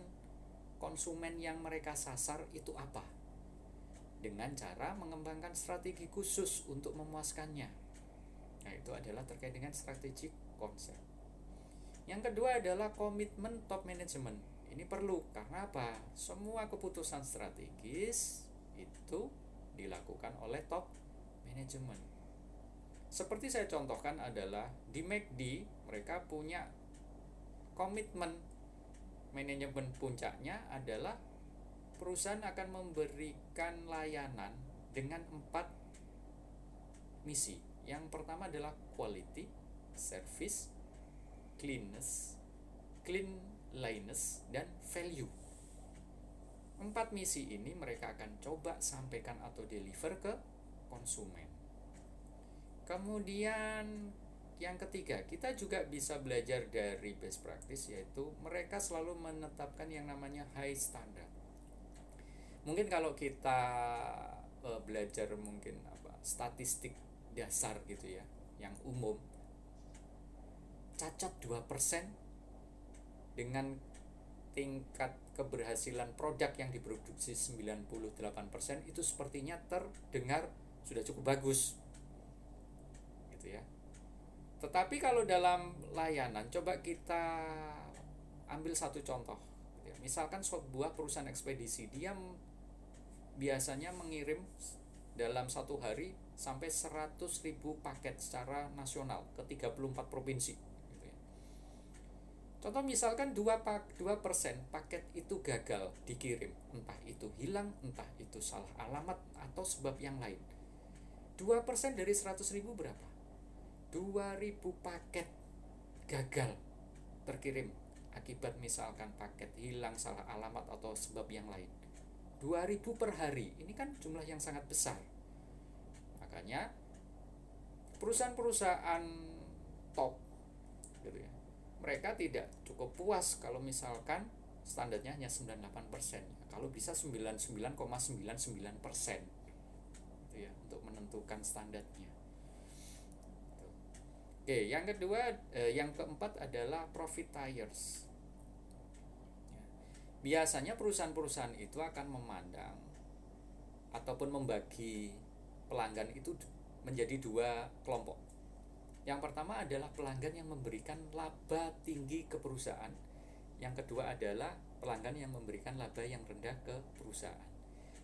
konsumen yang mereka sasar itu apa, dengan cara mengembangkan strategi khusus untuk memuaskannya. Nah, itu adalah terkait dengan strategi konsep. Yang kedua adalah komitmen top management. Ini perlu karena apa? Semua keputusan strategis itu dilakukan oleh top management. Seperti saya contohkan adalah di McD, mereka punya komitmen manajemen puncaknya adalah perusahaan akan memberikan layanan dengan 4 misi. Yang pertama adalah quality, service, cleanliness, dan value. 4 misi ini mereka akan coba sampaikan atau deliver ke konsumen. Kemudian yang ketiga, kita juga bisa belajar dari best practice, yaitu mereka selalu menetapkan yang namanya high standard. Mungkin kalau kita belajar mungkin statistik dasar gitu ya, yang umum, cacat 2% dengan tingkat keberhasilan produk yang diproduksi 98% itu sepertinya terdengar sudah cukup bagus gitu ya. Tetapi kalau dalam layanan, coba kita ambil satu contoh gitu ya. Misalkan sebuah perusahaan ekspedisi, dia biasanya mengirim dalam satu hari sampai 100.000 paket secara nasional ke 34 provinsi gitu ya. Contoh misalkan 2% paket itu gagal dikirim, entah itu hilang, entah itu salah alamat atau sebab yang lain. 2% dari 100.000 berapa? 2.000 paket gagal terkirim akibat misalkan paket hilang, salah alamat atau sebab yang lain. 2.000 per hari, ini kan jumlah yang sangat besar. Makanya perusahaan-perusahaan top gitu ya, mereka tidak cukup puas kalau misalkan standarnya hanya 98%, kalau bisa 99,99% gitu ya, untuk menentukan standarnya. Oke, yang kedua, yang keempat adalah profiteers. Biasanya perusahaan-perusahaan itu akan memandang ataupun membagi pelanggan itu menjadi 2 kelompok. Yang pertama adalah pelanggan yang memberikan laba tinggi ke perusahaan. Yang kedua adalah pelanggan yang memberikan laba yang rendah ke perusahaan.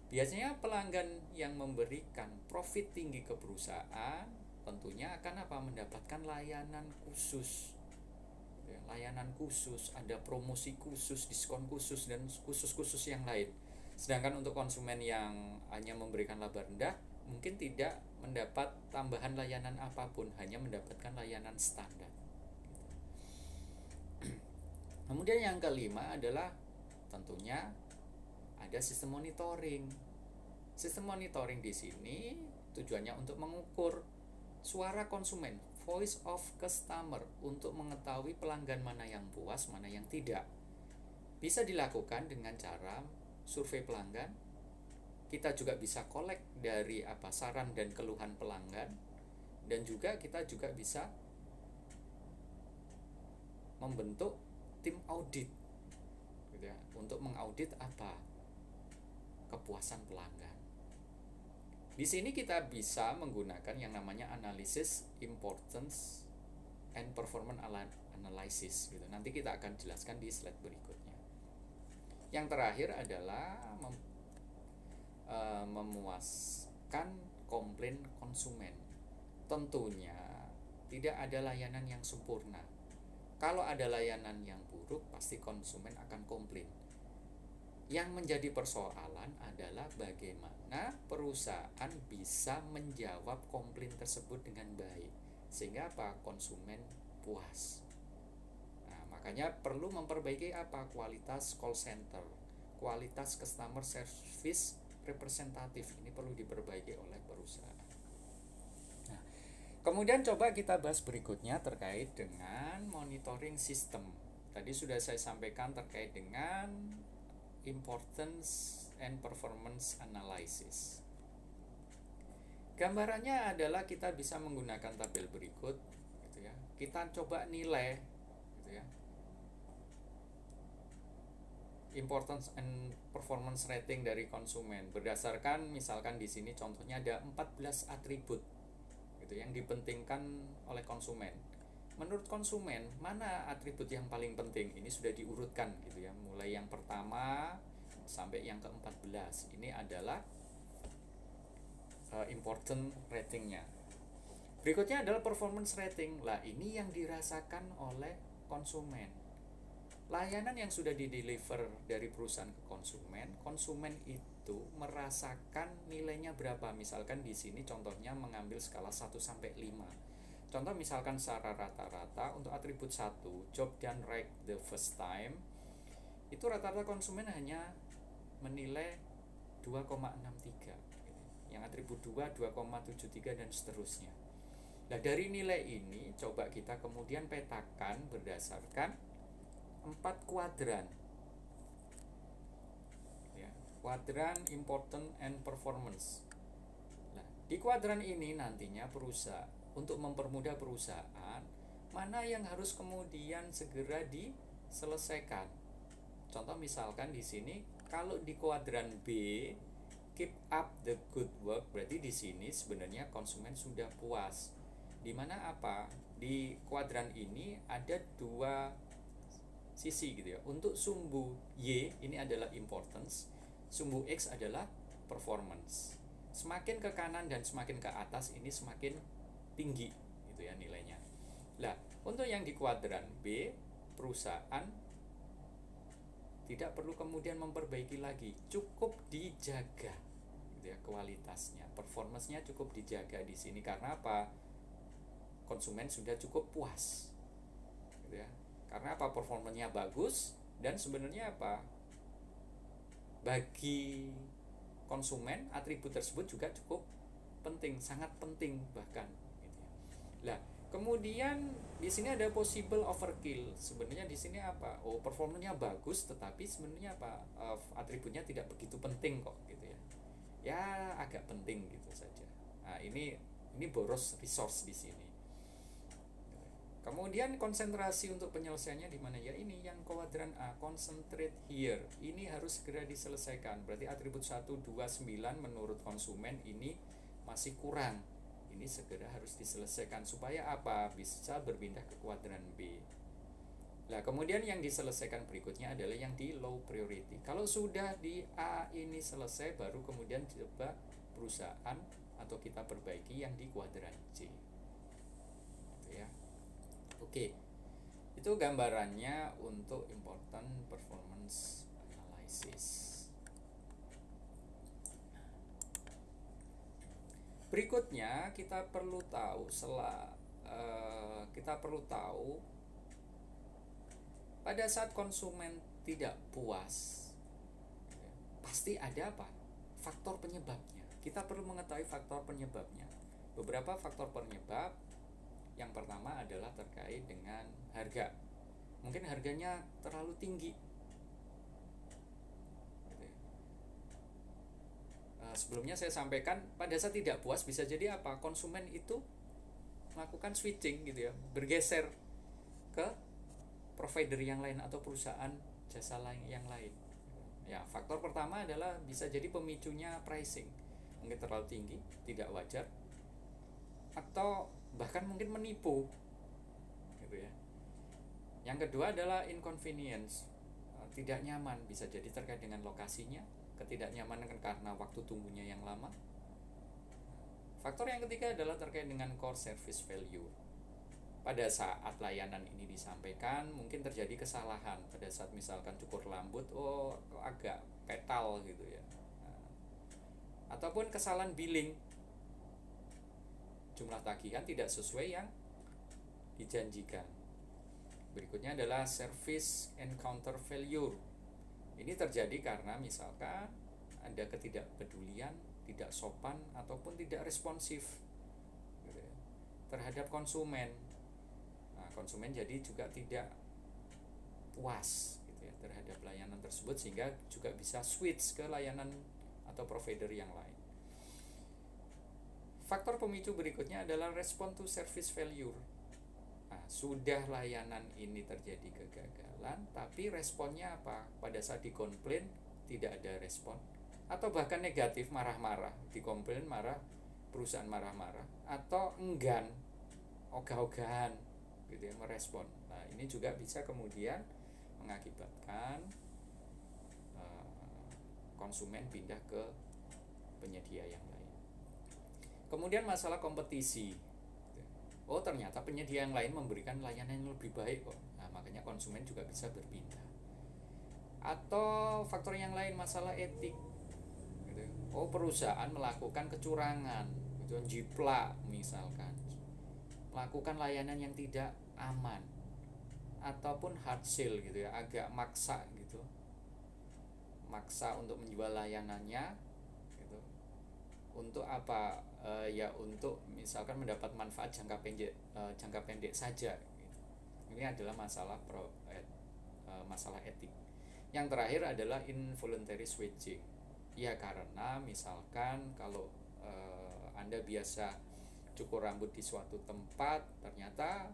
Biasanya pelanggan yang memberikan profit tinggi ke perusahaan tentunya akan mendapatkan layanan khusus. Layanan khusus, ada promosi khusus, diskon khusus, dan khusus-khusus yang lain. Sedangkan untuk konsumen yang hanya memberikan laba rendah, mungkin tidak mendapat tambahan layanan apapun, hanya mendapatkan layanan standar. Kemudian yang kelima adalah tentunya ada sistem monitoring. Sistem monitoring di sini tujuannya untuk mengukur suara konsumen, voice of customer, untuk mengetahui pelanggan mana yang puas, mana yang tidak. Bisa dilakukan dengan cara survei pelanggan, kita juga bisa collect dari saran dan keluhan pelanggan, dan juga kita juga bisa membentuk tim audit gitu ya, untuk mengaudit kepuasan pelanggan. Di sini kita bisa menggunakan yang namanya analisis importance and performance analysis gitu. Nanti kita akan jelaskan di slide berikutnya. Yang terakhir adalah memuaskan komplain konsumen. Tentunya tidak ada layanan yang sempurna. Kalau ada layanan yang buruk, pasti konsumen akan komplain. Yang menjadi persoalan adalah bagaimana perusahaan bisa menjawab komplain tersebut dengan baik, sehingga konsumen puas. Nah, makanya perlu memperbaiki kualitas call center, kualitas customer service representatif ini perlu diperbaiki oleh perusahaan. Nah, kemudian coba kita bahas berikutnya terkait dengan monitoring system. Tadi sudah saya sampaikan terkait dengan importance and performance analysis. Gambarannya adalah kita bisa menggunakan tabel berikut gitu ya. Kita coba nilai gitu ya, importance and performance rating dari konsumen berdasarkan, misalkan di sini contohnya ada 14 atribut gitu yang dipentingkan oleh konsumen. Menurut konsumen, mana atribut yang paling penting? Ini sudah diurutkan gitu ya, mulai yang pertama sampai yang ke-14. Ini adalah important ratingnya. Berikutnya adalah performance rating. Lah, ini yang dirasakan oleh konsumen. Layanan yang sudah di-deliver dari perusahaan ke konsumen, konsumen itu merasakan nilainya berapa? Misalkan di sini contohnya mengambil skala 1 sampai 5. Contoh misalkan secara rata-rata untuk atribut 1, job done right the first time, itu rata-rata konsumen hanya menilai 2,63. Yang atribut 2, 2,73 dan seterusnya. Nah, dari nilai ini coba kita kemudian petakan berdasarkan 4 kuadran. Ya, kuadran important and performance. Nah, di kuadran ini nantinya untuk mempermudah perusahaan, mana yang harus kemudian segera diselesaikan. Contoh misalkan di sini kalau di kuadran B, keep up the good work, berarti di sini sebenarnya konsumen sudah puas. Di mana di kuadran ini ada 2 sisi gitu ya. Untuk sumbu Y ini adalah importance, sumbu X adalah performance. Semakin ke kanan dan semakin ke atas ini semakin tinggi gitu ya nilainya. Lah, untuk yang di kuadran B, perusahaan tidak perlu kemudian memperbaiki lagi, cukup dijaga gitu ya kualitasnya, performance-nya cukup dijaga di sini. Karena konsumen sudah cukup puas gitu ya. Karena performanya bagus, dan sebenarnya bagi konsumen atribut tersebut juga cukup penting, sangat penting bahkan gitu ya. Lah, kemudian di sini ada possible overkill. Sebenarnya di sini performanya bagus, tetapi sebenarnya atributnya tidak begitu penting kok gitu ya. Ya agak penting gitu saja. Nah, ini boros resource di sini. Kemudian konsentrasi untuk penyelesaiannya di mana ya? Ini yang kuadran A, concentrate here. Ini harus segera diselesaikan. Berarti atribut 1, 2, 9 menurut konsumen ini masih kurang. Ini segera harus diselesaikan supaya bisa berpindah ke kuadran B. Nah, kemudian yang diselesaikan berikutnya adalah yang di low priority. Kalau sudah di A ini selesai, baru kemudian coba perusahaan atau kita perbaiki yang di kuadran C. Gitu ya. Oke, itu gambarannya untuk important performance analysis. Berikutnya kita perlu tahu pada saat konsumen tidak puas, pasti ada faktor penyebabnya. Kita perlu mengetahui faktor penyebabnya. Beberapa faktor penyebab. Yang pertama adalah terkait dengan harga. Mungkin harganya terlalu tinggi. sebelumnya saya sampaikan, pada saat tidak puas bisa jadi apa? Konsumen itu melakukan switching gitu ya, bergeser ke provider yang lain atau perusahaan jasa lain yang lain. Ya, faktor pertama adalah bisa jadi pemicunya pricing, mungkin terlalu tinggi, tidak wajar, atau bahkan mungkin menipu gitu ya. Yang kedua adalah inconvenience, tidak nyaman, bisa jadi terkait dengan lokasinya, ketidaknyamanan karena waktu tunggunya yang lama. Faktor yang ketiga adalah terkait dengan core service value. Pada saat layanan ini disampaikan, mungkin terjadi kesalahan pada saat misalkan cukur rambut, agak petal gitu ya. Ataupun kesalahan billing, jumlah tagihan tidak sesuai yang dijanjikan. Berikutnya adalah service encounter failure. Ini terjadi karena misalkan ada ketidakpedulian, tidak sopan, ataupun tidak responsif gitu ya, terhadap konsumen. Nah, konsumen jadi juga tidak puas gitu ya, terhadap layanan tersebut, sehingga juga bisa switch ke layanan atau provider yang lain. Faktor pemicu berikutnya adalah respond to service failure. Nah, sudah layanan ini terjadi kegagalan, tapi responnya apa? Pada saat dikomplain tidak ada respon, atau bahkan negatif, marah-marah, dikomplain marah, perusahaan marah-marah, atau enggan, ogah-ogahan gitu ya, merespon. Nah, ini juga bisa kemudian mengakibatkan konsumen pindah ke penyedia yang lain. Kemudian masalah kompetisi. Ternyata penyedia yang lain memberikan layanan yang lebih baik kok. Nah, makanya konsumen juga bisa berpindah. Atau faktor yang lain, masalah etik gitu. Perusahaan melakukan kecurangan gitu, jiplak misalkan, melakukan layanan yang tidak aman, ataupun hard sell gitu ya, agak maksa gitu, maksa untuk menjual layanannya gitu. Untuk apa? Ya untuk misalkan mendapat manfaat jangka pendek saja gitu. Ini adalah masalah etik. Yang terakhir adalah involuntary switching. Ya, karena misalkan kalau Anda biasa cukur rambut di suatu tempat, ternyata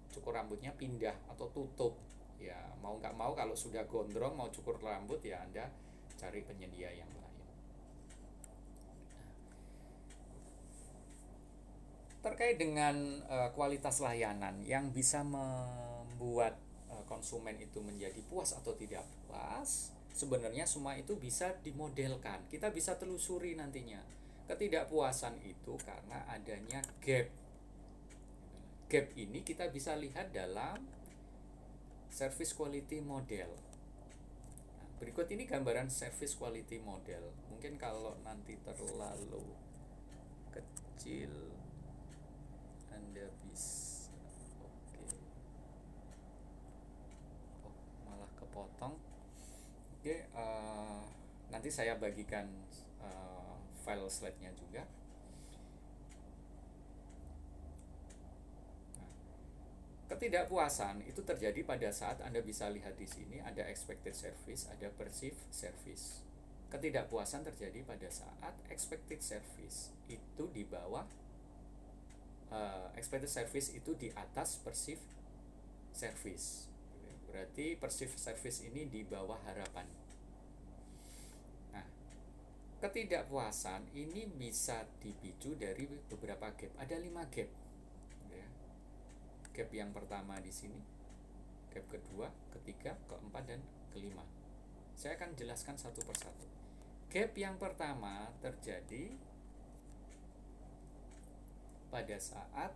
cukur rambutnya pindah atau tutup. Ya, mau nggak mau kalau sudah gondrong mau cukur rambut, ya Anda cari penyedia yang lain. Terkait dengan kualitas layanan yang bisa membuat konsumen itu menjadi puas atau tidak puas, sebenarnya semua itu bisa dimodelkan. Kita bisa telusuri nantinya. Ketidakpuasan itu karena adanya gap. Gap ini kita bisa lihat dalam service quality model. Nah, berikut ini gambaran service quality model. Mungkin kalau nanti terlalu kecil Anda bisa, malah kepotong. Nanti saya bagikan file slide-nya juga. Ketidakpuasan itu terjadi pada saat Anda bisa lihat di sini ada expected service, ada perceived service. Ketidakpuasan terjadi pada saat expected service itu di bawah, expected service itu di atas perceived service. Berarti perceived service ini di bawah harapan. Nah, ketidakpuasan ini bisa dipicu dari beberapa gap. Ada 5 gap. Gap yang pertama di sini, gap kedua, ketiga, keempat, dan kelima. Saya akan jelaskan satu persatu. Gap yang pertama terjadi pada saat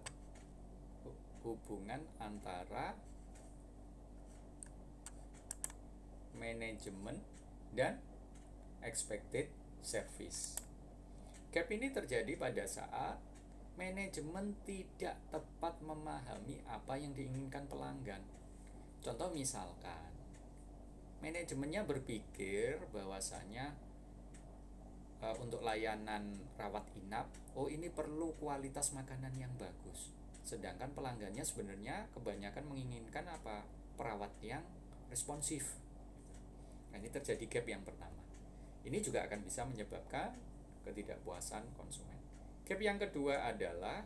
hubungan antara manajemen dan expected service. Gap ini terjadi pada saat manajemen tidak tepat memahami apa yang diinginkan pelanggan. Contoh misalkan, manajemennya berpikir bahwasanya untuk layanan rawat inap, ini perlu kualitas makanan yang bagus. Sedangkan pelanggannya sebenarnya kebanyakan menginginkan apa? Perawat yang responsif. Nah, ini terjadi gap yang pertama. Ini juga akan bisa menyebabkan ketidakpuasan konsumen. Gap yang kedua adalah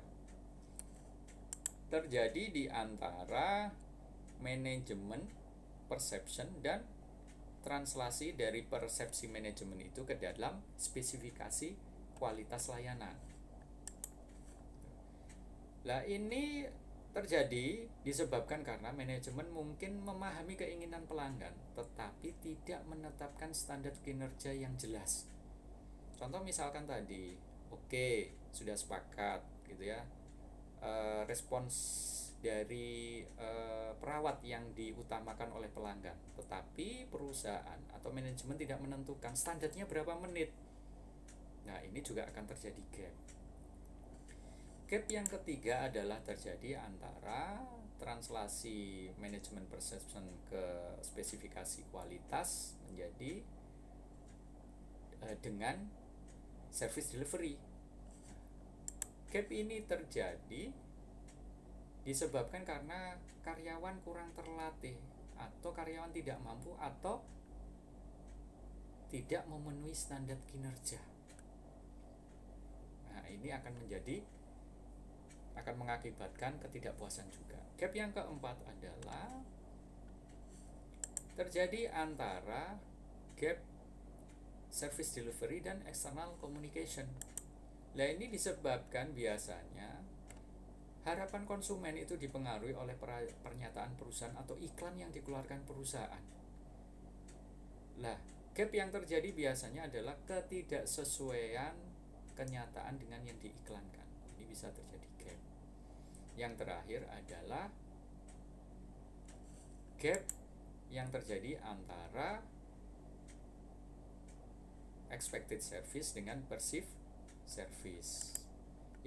terjadi di antara manajemen perception dan translasi dari persepsi manajemen itu ke dalam spesifikasi kualitas layanan. Nah, ini terjadi disebabkan karena manajemen mungkin memahami keinginan pelanggan tetapi tidak menetapkan standar kinerja yang jelas. Contoh misalkan tadi, oke, sudah sepakat gitu ya, respons dari perawat yang diutamakan oleh pelanggan, tetapi perusahaan atau manajemen tidak menentukan standarnya berapa menit. Nah, ini juga akan terjadi gap. Gap yang ketiga adalah terjadi antara translasi manajemen perception ke spesifikasi kualitas menjadi dengan service delivery. Gap ini terjadi disebabkan karena karyawan kurang terlatih atau karyawan tidak mampu atau tidak memenuhi standar kinerja. Nah, ini akan mengakibatkan ketidakpuasan juga. Gap yang keempat adalah terjadi antara gap service delivery dan external communication. Nah, ini disebabkan biasanya harapan konsumen itu dipengaruhi oleh pernyataan perusahaan atau iklan yang dikeluarkan perusahaan. Nah, gap yang terjadi biasanya adalah ketidaksesuaian kenyataan dengan yang diiklankan. Ini bisa terjadi gap. Yang terakhir adalah gap yang terjadi antara expected service dengan perceived service,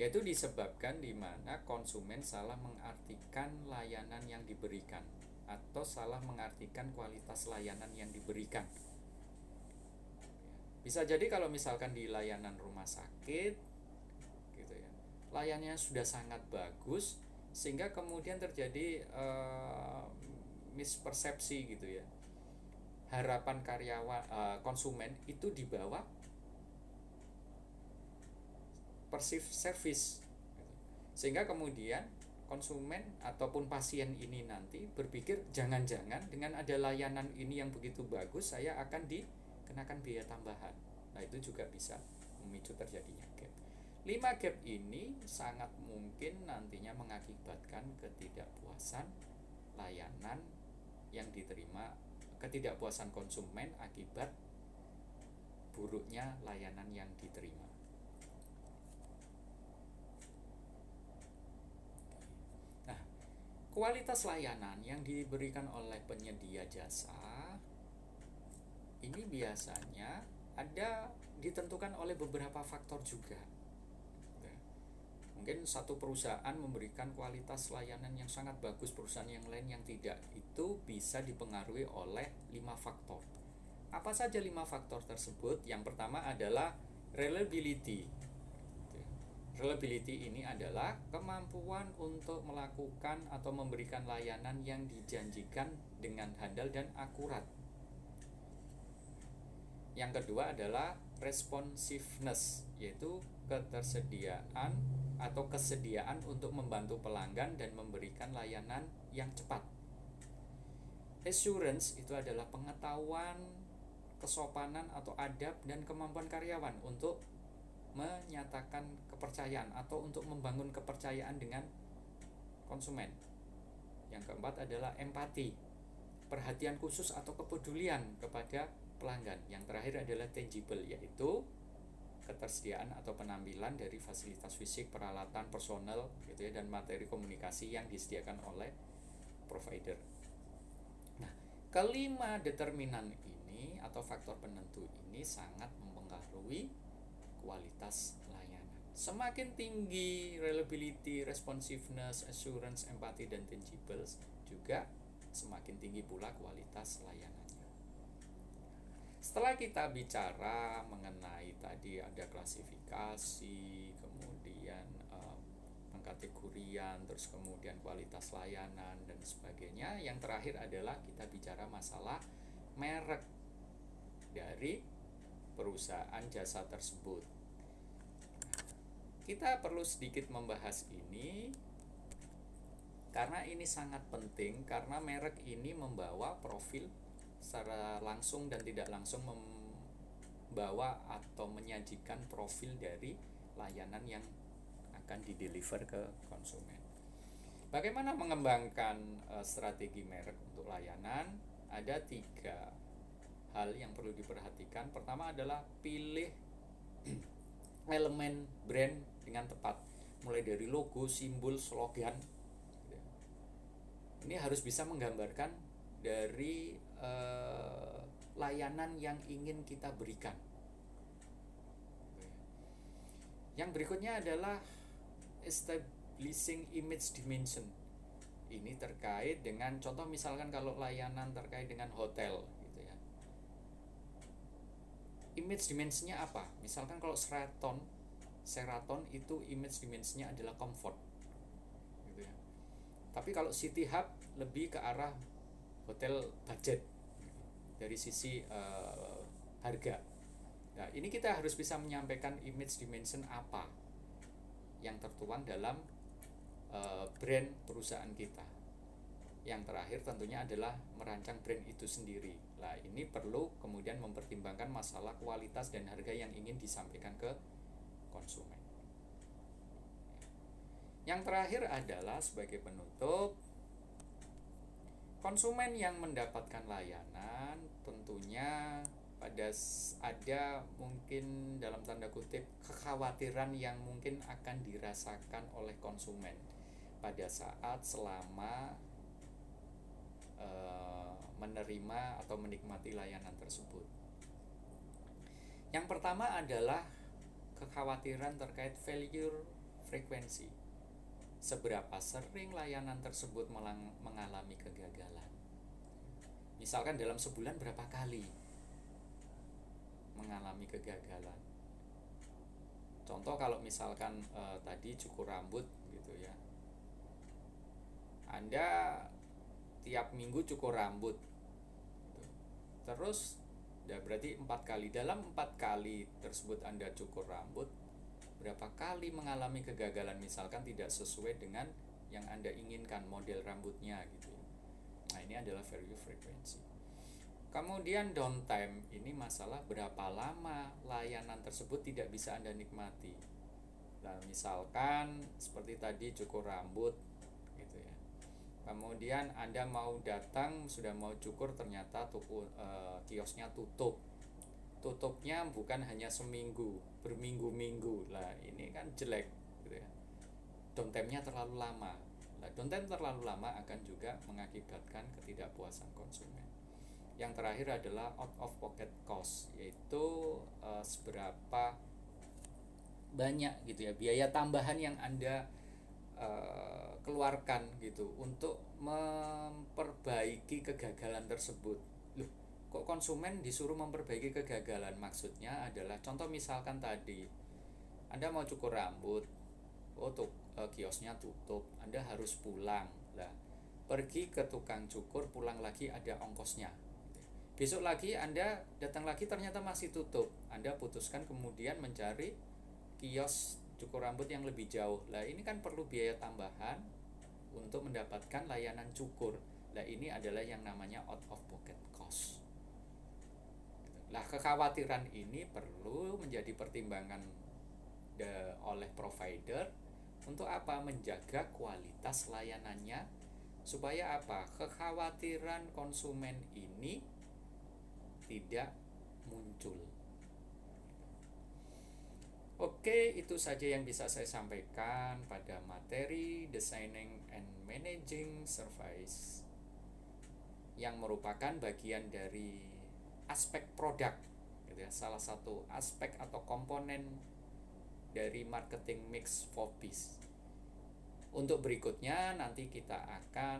yaitu disebabkan di mana konsumen salah mengartikan layanan yang diberikan atau salah mengartikan kualitas layanan yang diberikan. Bisa jadi kalau misalkan di layanan rumah sakit gitu ya, layanannya sudah sangat bagus sehingga kemudian terjadi mispersepsi gitu ya. Harapan karyawan konsumen itu di bawah perceived service, sehingga kemudian konsumen ataupun pasien ini nanti berpikir jangan-jangan dengan ada layanan ini yang begitu bagus saya akan dikenakan biaya tambahan. Nah, itu juga bisa memicu terjadinya gap. 5 gap ini sangat mungkin nantinya mengakibatkan ketidakpuasan layanan yang diterima, ketidakpuasan konsumen akibat buruknya layanan yang diterima. Nah, kualitas layanan yang diberikan oleh penyedia jasa ini biasanya ditentukan oleh beberapa faktor juga. Mungkin satu perusahaan memberikan kualitas layanan yang sangat bagus, perusahaan yang lain yang tidak. Itu bisa dipengaruhi oleh 5 faktor. Apa saja 5 faktor tersebut? Yang pertama adalah reliability. Reliability ini adalah kemampuan untuk melakukan atau memberikan layanan yang dijanjikan dengan handal dan akurat. Yang kedua adalah responsiveness, yaitu ketersediaan atau kesediaan untuk membantu pelanggan dan memberikan layanan yang cepat. Assurance itu adalah pengetahuan, kesopanan atau adab dan kemampuan karyawan untuk menyatakan kepercayaan atau untuk membangun kepercayaan dengan konsumen. Yang keempat adalah empati, perhatian khusus atau kepedulian kepada pelanggan. Yang terakhir adalah tangible, yaitu ketersediaan atau penampilan dari fasilitas fisik, peralatan, personel gitu ya, dan materi komunikasi yang disediakan oleh provider. Nah, kelima determinan ini atau faktor penentu ini sangat mempengaruhi kualitas layanan. Semakin tinggi reliability, responsiveness, assurance, empathy, dan tangibles, juga semakin tinggi pula kualitas layanannya. Setelah kita bicara mengenai tadi ada klasifikasi, kemudian pengkategorian, terus kemudian kualitas layanan dan sebagainya, yang terakhir adalah kita bicara masalah merek dari perusahaan jasa tersebut. Kita perlu sedikit membahas ini karena ini sangat penting, karena merek ini membawa profil secara langsung dan tidak langsung membawa atau menyajikan profil dari layanan yang akan dideliver ke konsumen. Bagaimana mengembangkan strategi merek untuk layanan? Ada 3 hal yang perlu diperhatikan. Pertama adalah pilih elemen brand dengan tepat, mulai dari logo, simbol, slogan. Ini harus bisa menggambarkan dari layanan yang ingin kita berikan. Yang berikutnya adalah establishing image dimension. Ini terkait dengan, contoh misalkan kalau layanan terkait dengan hotel gitu ya. Image dimensinya apa? Misalkan kalau Sheraton itu image dimensinya adalah comfort gitu ya. Tapi kalau City Hub lebih ke arah hotel budget dari sisi harga. Nah, ini kita harus bisa menyampaikan image dimension apa yang tertuang dalam brand perusahaan kita. Yang terakhir tentunya adalah merancang brand itu sendiri. Nah, ini perlu kemudian mempertimbangkan masalah kualitas dan harga yang ingin disampaikan ke konsumen. Yang terakhir adalah sebagai penutup, konsumen yang mendapatkan layanan tentunya ada mungkin dalam tanda kutip kekhawatiran yang mungkin akan dirasakan oleh konsumen pada saat selama menerima atau menikmati layanan tersebut. Yang pertama adalah kekhawatiran terkait failure frekuensi. Seberapa sering layanan tersebut mengalami kegagalan. Misalkan dalam sebulan berapa kali mengalami kegagalan. Contoh kalau misalkan tadi cukur rambut gitu ya. Anda tiap minggu cukur rambut gitu. Terus ya berarti 4 kali. Dalam 4 kali tersebut Anda cukur rambut, berapa kali mengalami kegagalan, misalkan tidak sesuai dengan yang Anda inginkan model rambutnya gitu. Nah, ini adalah value frequency. Kemudian downtime, ini masalah berapa lama layanan tersebut tidak bisa Anda nikmati. Nah, misalkan seperti tadi cukur rambut gitu ya. Kemudian Anda mau datang, sudah mau cukur, ternyata kiosnya tutup. Tutupnya bukan hanya seminggu, berminggu-minggu. Lah, ini kan jelek gitu ya. Downtime-nya terlalu lama. Nah, downtime terlalu lama akan juga mengakibatkan ketidakpuasan konsumen. Yang terakhir adalah out of pocket cost, yaitu seberapa banyak gitu ya biaya tambahan yang Anda keluarkan gitu untuk memperbaiki kegagalan tersebut. Loh, kok konsumen disuruh memperbaiki kegagalan? Maksudnya adalah contoh misalkan tadi Anda mau cukur rambut, kiosnya tutup, Anda harus pulang. Lah, pergi ke tukang cukur, pulang lagi ada ongkosnya. Besok lagi Anda datang lagi ternyata masih tutup. Anda putuskan kemudian mencari kios cukur rambut yang lebih jauh. Lah, ini kan perlu biaya tambahan untuk mendapatkan layanan cukur. Lah, ini adalah yang namanya out of pocket cost. Lah, kekhawatiran ini perlu menjadi pertimbangan oleh provider untuk apa? Menjaga kualitas layanannya supaya apa? Kekhawatiran konsumen ini tidak muncul. Oke, itu saja yang bisa saya sampaikan pada materi Designing and Managing Service yang merupakan bagian dari aspek produk gitu ya, salah satu aspek atau komponen dari marketing mix 4Ps. Untuk berikutnya nanti kita akan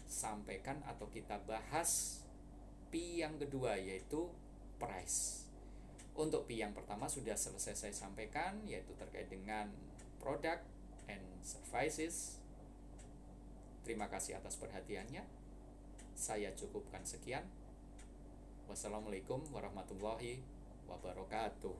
sampaikan atau kita bahas P yang kedua, yaitu price. Untuk P yang pertama sudah selesai saya sampaikan, yaitu terkait dengan product and services. Terima kasih atas perhatiannya. Saya cukupkan sekian. Wassalamualaikum warahmatullahi wabarakatuh.